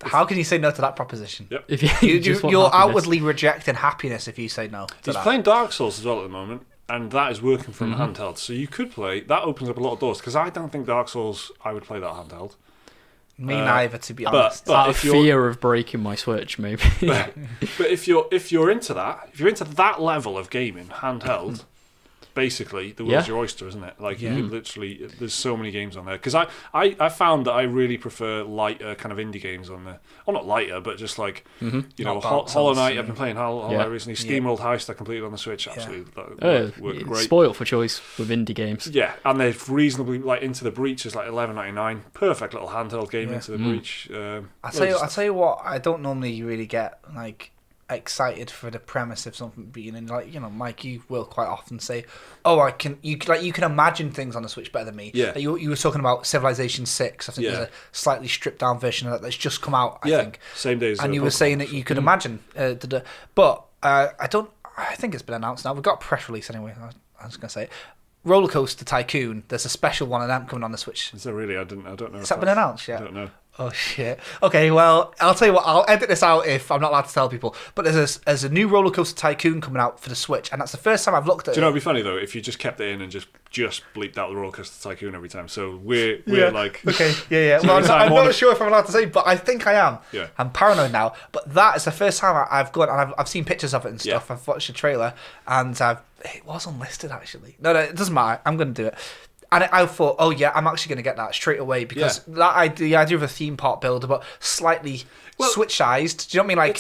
How can you say no to that proposition? Yep. If you're outwardly rejecting happiness if you say no to He's that. playing Dark Souls as well at the moment, and that is working from handheld. So you could play. That opens up a lot of doors, because I don't think Dark Souls, I would play that handheld. Me neither, to be honest. But out of fear of breaking my Switch, maybe. but if you're into that, if you're into that level of gaming, handheld, basically the world's your oyster, isn't it? Like you could literally, there's so many games on there. Because I found that I really prefer lighter kind of indie games on there. Well, not lighter, but just like Hollow Knight. I've been playing Hollow Knight recently. Steamworld Heist I completed on the Switch. Absolutely, that worked great. Spoiled for choice with indie games. Yeah, and they're reasonably like Into the Breach is like $11.99. Perfect little handheld game. Into the Breach. I'll tell you what. I don't normally really get like excited for the premise of something being in, like, Mike, you will quite often say, you can imagine things on the Switch better than me. Yeah. You were talking about Civilization 6. I think there's a slightly stripped down version of that that's just come out, I think. Same day as and you were saying that you could imagine but I think it's been announced now. We've got a press release anyway. I was going to say it. Roller Coaster Tycoon, there's a special one of them coming on the Switch. Is there really? I don't know. Has that been announced yet? I don't know. Oh shit. Okay, well, I'll tell you what, I'll edit this out if I'm not allowed to tell people. But there's a new Roller Coaster Tycoon coming out for the Switch, and that's the first time I've looked at it. Do you know it'd be funny though if you just kept it in and just bleeped out the Roller Coaster Tycoon every time? So we're like okay, yeah. Well, I'm not sure if I'm allowed to say, but I think I am. Yeah. I'm paranoid now. But that is the first time I've gone and I've seen pictures of it and stuff. I've watched the trailer and it was unlisted actually. No, it doesn't matter. I'm going to do it. And I thought, I'm actually going to get that straight away because the idea of a theme park builder, but slightly Switch-sized. Do you know what I mean?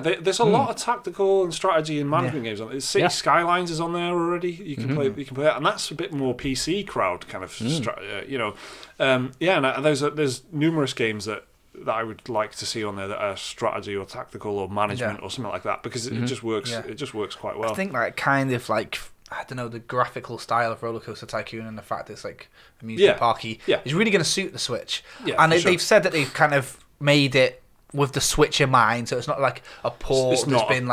Like, there's a lot of tactical and strategy and management games on it. City Skylines is on there already. You can play that, and that's a bit more PC crowd kind of, and there's numerous games that I would like to see on there that are strategy or tactical or management or something like that because it just works. Yeah. It just works quite well. I think like kind of like, I don't know, the graphical style of Roller Coaster Tycoon and the fact that it's like amusement parky is really going to suit the Switch. Yeah, and they've said that they've kind of made it with the Switch in mind, so it's not like a port that's been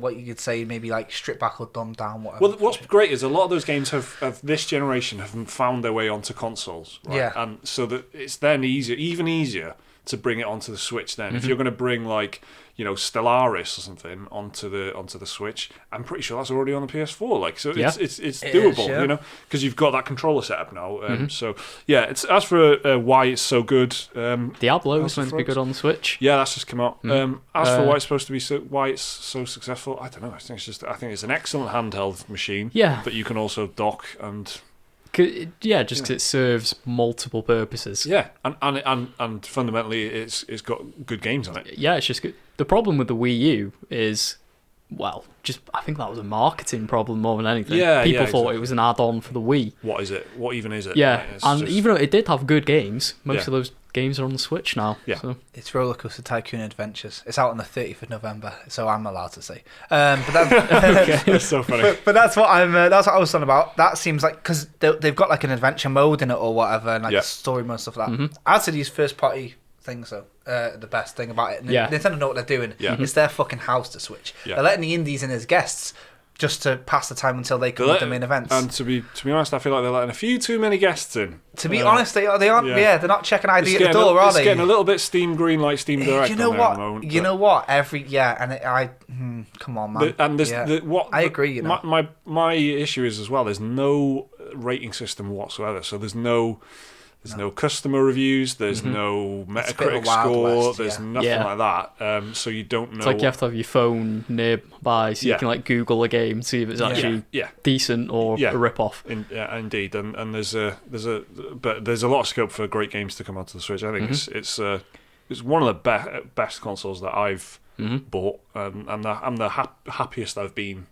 what you could say maybe like stripped back or dumbed down. Whatever. Well, what's great is a lot of those games of this generation have found their way onto consoles, right? And so that it's then even easier to bring it onto the Switch. Then, if you're going to bring like Stellaris or something onto the Switch, I'm pretty sure that's already on the PS4. Like, so it's doable, because you've got that controller set up now. So yeah, it's as for why it's so good. Diablo is meant to be good on the Switch. Yeah, that's just come out. As for why it's supposed to be why it's so successful, I don't know. I think it's an excellent handheld machine. Yeah, that you can also dock and. Because it serves multiple purposes. Yeah, and fundamentally, it's got good games on it. Yeah, it's just good. The problem with the Wii U is, I think that was a marketing problem more than anything. Yeah, people thought it was an add-on for the Wii. What is it? What even is it? Yeah, even though it did have good games, most of those games are on the Switch now. Yeah, so. It's Rollercoaster Tycoon Adventures. It's out on the 30th of November, so I'm allowed to say. But that's, that's so funny. But that's what that's what I was talking about. That seems like because they've got like an adventure mode in it or whatever, and like a story mode and stuff like that. I'd say these first party things though, the best thing about it. Nintendo know what they're doing. Yeah. It's their fucking house to Switch. Yeah. They're letting the indies in as guests. Just to pass the time until they come with the main events. And to be honest, I feel like they're letting a few too many guests in. To be honest, they aren't. Yeah, they're not checking ID at the door, are they? It's getting a little bit Steam Green like Steam Direct. You know on what? At the moment, you know what? Come on, man. I agree. You know, my issue is as well. There's no rating system whatsoever. So there's no customer reviews. There's no Metacritic score. West, there's nothing like that. So you don't know. It's like you have to have your phone nearby so you can like Google a game, see if it's actually decent or a rip-off. Indeed. And there's a lot of scope for great games to come onto the Switch. I think it's one of the best consoles that I've bought, and I'm the happiest I've been.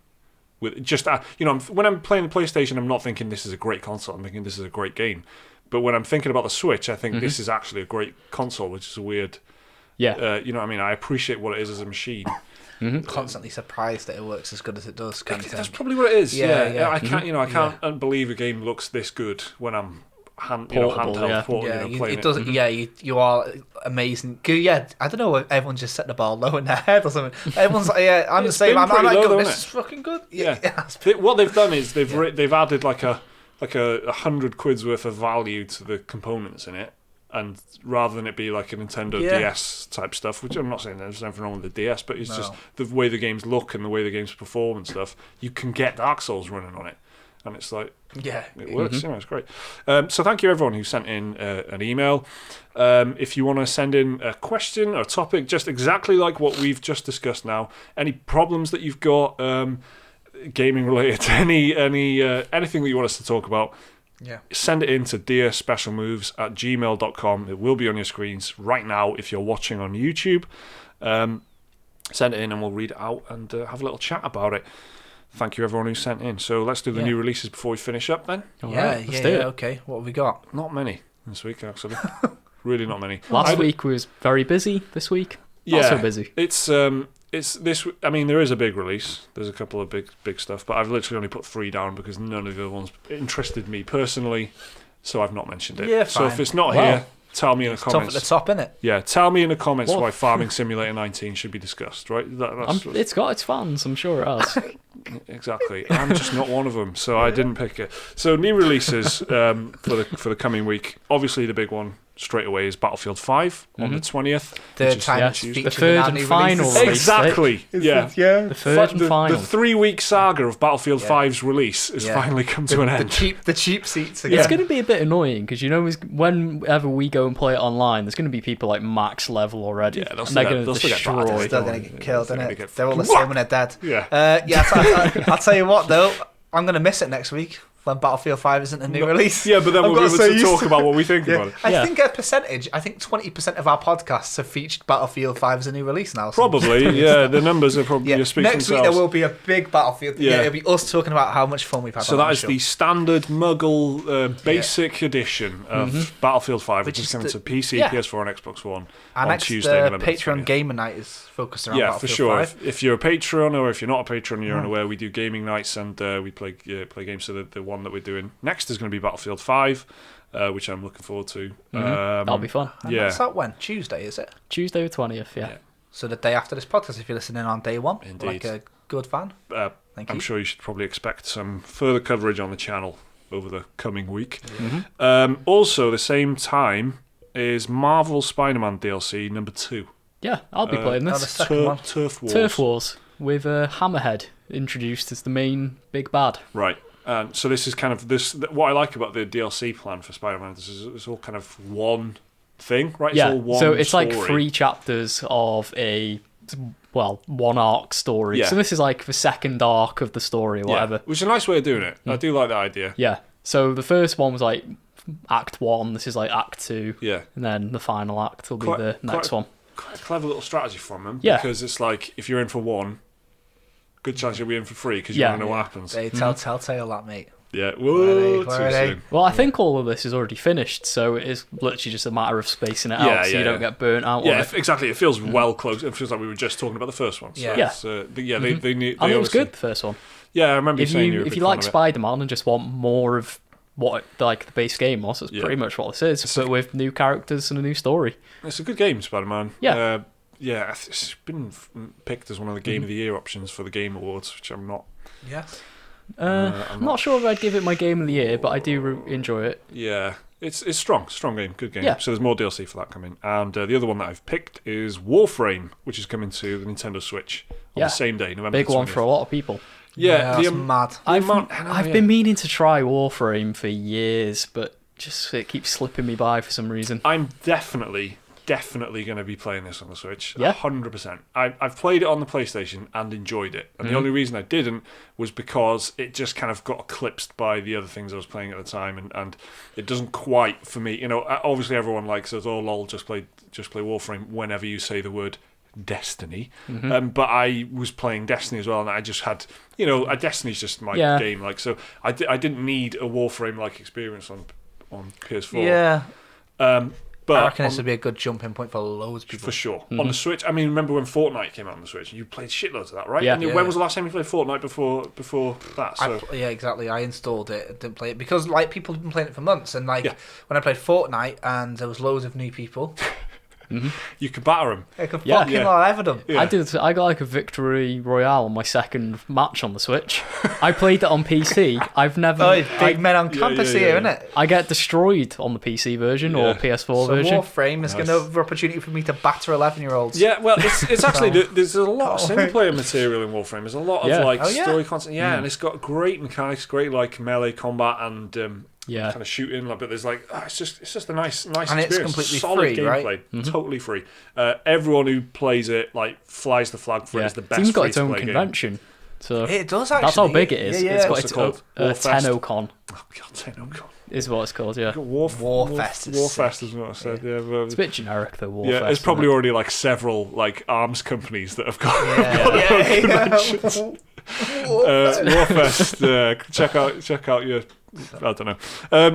With just when I'm playing the PlayStation, I'm not thinking this is a great console. I'm thinking this is a great game. But when I'm thinking about the Switch, I think this is actually a great console, which is a weird. Yeah. You know what I mean? I appreciate what it is as a machine. Constantly surprised that it works as good as it does. That's probably what it is. Yeah. I can't. I can't believe a game looks this good when I'm handheld playing it. Doesn't. You are amazing. I don't know. Everyone just set the bar low in their head or something. Everyone's like, I'm the same. I'm like, this is fucking good. Yeah. What they've done is they've added like a 100 quid's worth of value to the components in it, and rather than it be like a Nintendo DS type stuff, which I'm not saying there's anything wrong with the DS, but it's just the way the games look and the way the games perform and stuff, you can get Dark Souls running on it, and it's like it works. It's great. So thank you everyone who sent in an email. If you want to send in a question or a topic just exactly like what we've just discussed now, any problems that you've got, gaming related, anything that you want us to talk about, send it in to dearspecialmoves@gmail.com. It will be on your screens right now if you're watching on YouTube. Send it in and we'll read it out and have a little chat about it. Thank you everyone who sent in. So let's do the new releases before we finish up then. Let's do it. Okay, what have we got? Not many this week actually. Really not many. Last week was very busy. This week not so busy. It's this. I mean, there is a big release. There's a couple of big stuff, but I've literally only put 3 down because none of the other ones interested me personally, so I've not mentioned it. Yeah, so if it's not here, tell me in the comments. Top at the top, innit? Yeah, tell me in the comments why Farming Simulator 19 should be discussed. Right? It's got its fans. I'm sure it has. Exactly. I'm just not one of them, so I didn't pick it. So new releases for the coming week. Obviously, the big one straight away is Battlefield 5 on the 20th. Third time the third and final release. Exactly. The third and final. The 3-week saga of Battlefield 5's release has finally come to an end. The cheap seats again. It's going to be a bit annoying because whenever we go and play it online, there's going to be people like max level already. Yeah, they'll still get destroyed. They're still going to get killed, innit? They're all the same when they're dead. Yeah. I'll tell you what though, I'm going to miss it next week. When Battlefield 5 isn't a new release. Yeah, but then we'll be able to talk about what we think about it. I think 20% of our podcasts have featured Battlefield 5 as a new release now. Probably, the numbers are probably speak for themselves. Next week there will be a big Battlefield. It'll be us talking about how much fun we've had. So that is the standard Muggle basic edition of Battlefield 5, which is coming to PC, PS4 and Xbox One on Tuesday, November 20th. Patreon Gamer Night is focused around Battlefield 5. Yeah, for sure. If you're a patron or if you're not a patron, you're unaware, we do gaming nights and we play games. So the one that we're doing next is going to be Battlefield 5, which I'm looking forward to. That'll be fun. And that's out when? Tuesday, is it? Tuesday the 20th, yeah. So the day after this podcast, if you're listening on day one, Indeed. like a good fan. Thank you. I'm sure you should probably expect some further coverage on the channel over the coming week. Also, the same time, is Marvel Spider-Man DLC number 2. Yeah, I'll be playing this. The second one. Turf Wars. Turf Wars with Hammerhead introduced as the main big bad. Right. So this is kind of this. What I like about the DLC plan for Spider-Man is it's all kind of one thing, right? Yeah. It's all one so it's story. like 3 chapters of one arc story. Yeah. So this is like the second arc of the story or whatever. Which is a nice way of doing it. I do like that idea. Yeah. So the first one was like Act 1. This is like Act 2. Yeah. And then the final act will be the next one. Quite a clever little strategy from them. Yeah. Because it's like if you're in for one, good chance you'll be in for 3 because you want to know what happens. They telltale that, mate. Yeah. Whoa, Where are too they? soon. Well, I think all of this is already finished, so it is literally just a matter of spacing it out so you don't get burnt out on it. Exactly. It feels well close. It feels like we were just talking about the first one. So Yeah. they knew. I mean, it was good, the first one. Yeah, I remember you saying If you like Spider-Man and just want more of what the base game was, that's pretty much what this is, but with new characters and a new story. It's a good game, Spider-Man. Yeah. It's been picked as one of the Game of the Year options for the Game Awards, which I'm not. Yes. I'm not sure if I'd give it my Game of the Year, but I do enjoy it. Yeah, it's strong game, good game. Yeah. So there's more DLC for that coming. And the other one that I've picked is Warframe, which is coming to the Nintendo Switch on the same day, November Big 20th. one for a lot of people. Yeah, that's mad. I've been meaning to try Warframe for years, but just it keeps slipping me by for some reason. I'm definitely going to be playing this on the Switch. Yeah. 100%. I've played it on the PlayStation and enjoyed it. And the only reason I didn't was because it just kind of got eclipsed by the other things I was playing at the time. And it doesn't quite, for me, obviously everyone likes us, oh lol, just play Warframe whenever you say the word Destiny. But I was playing Destiny as well, and I just had, Destiny's just my game. Like, so I didn't need a Warframe-like experience on PS4. Yeah. But I reckon this would be a good jumping point for loads of people. For sure. On the Switch, I mean, remember when Fortnite came out on the Switch? You played shitloads of that, right? Yeah. And when was the last time you played Fortnite before that? So. Yeah, exactly. I installed it and didn't play it because people have been playing it for months. And when I played Fortnite and there was loads of new people, you could batter them. I could fucking level them. Yeah. I got like a victory royale on my second match on the Switch. I played it on PC. I've never. Big men on campus here, innit? I get destroyed on the PC version or PS4 version. Warframe is another opportunity for me to batter 11-year-olds. Yeah, well, it's actually there's a lot of single player material in Warframe. There's a lot of story content. Yeah, and it's got great mechanics, great like melee combat and kind of shooting. But there's it's just a nice and experience. It's completely solid free, gameplay, right? Totally free. Everyone who plays it flies the flag for it. It's the best. It's even got its own free-to-play convention. So it does actually. That's how big it is. Yeah. It's got What's its it called? TennoCon. Oh god, TennoCon Is what it's called, yeah. Warfest. Warfest is what I said. Yeah, it's a bit generic though. Warfest. Yeah, it's probably already like several arms companies that have got conventions. Warfest. Check out your. I don't know.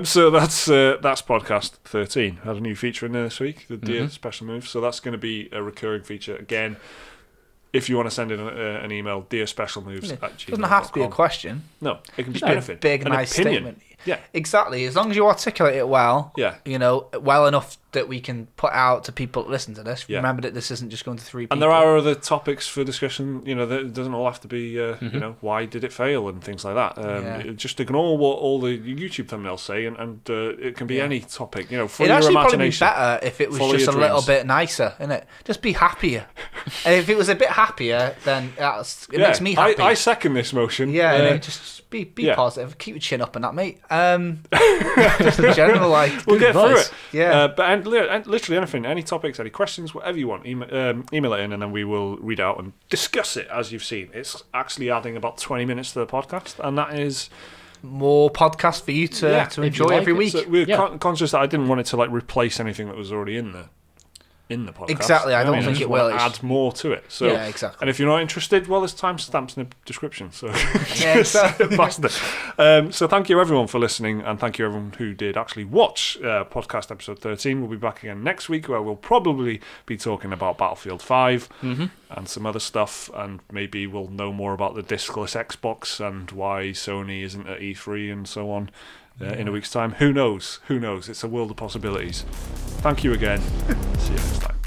So that's podcast 13. Had a new feature in there this week, the Dear Special Move. So that's going to be a recurring feature again. If you want to send in an email, dearspecialmoves@gmail.com. It doesn't have to be a question. No, it can be anything. A big, nice opinion. statement. Yeah, exactly. As long as you articulate it well. Yeah. Well enough that we can put out to people that listen to this. Yeah. Remember that this isn't just going to 3 people. And there are other topics for discussion. It doesn't all have to be. Why did it fail and things like that. Just ignore what all the YouTube thumbnails say, and it can be any topic. For It'd your actually imagination. probably be better if it was Follow just a your little dreams. bit nicer, innit? Just be happier. And if it was a bit happier, then it makes me happy. I second this motion. Yeah, just be positive. Keep your chin up and that, mate. Just in general, we'll get through it. Yeah. But literally anything, any topics, any questions, whatever you want, email it in, and then we will read out and discuss it. As you've seen, it's actually adding about 20 minutes to the podcast, and that is more podcast for you to enjoy every week. So we're conscious that I didn't want it to replace anything that was already in the podcast. Exactly, I don't think it will. Add more to it. So, yeah, exactly. And if you're not interested, well, there's timestamps in the description. So, exactly. So thank you everyone for listening, and thank you everyone who did actually watch podcast episode 13. We'll be back again next week, where we'll probably be talking about Battlefield 5 and some other stuff, and maybe we'll know more about the discless Xbox and why Sony isn't at E3 and so on. In a week's time. Who knows? It's a world of possibilities. Thank you again. See you next time.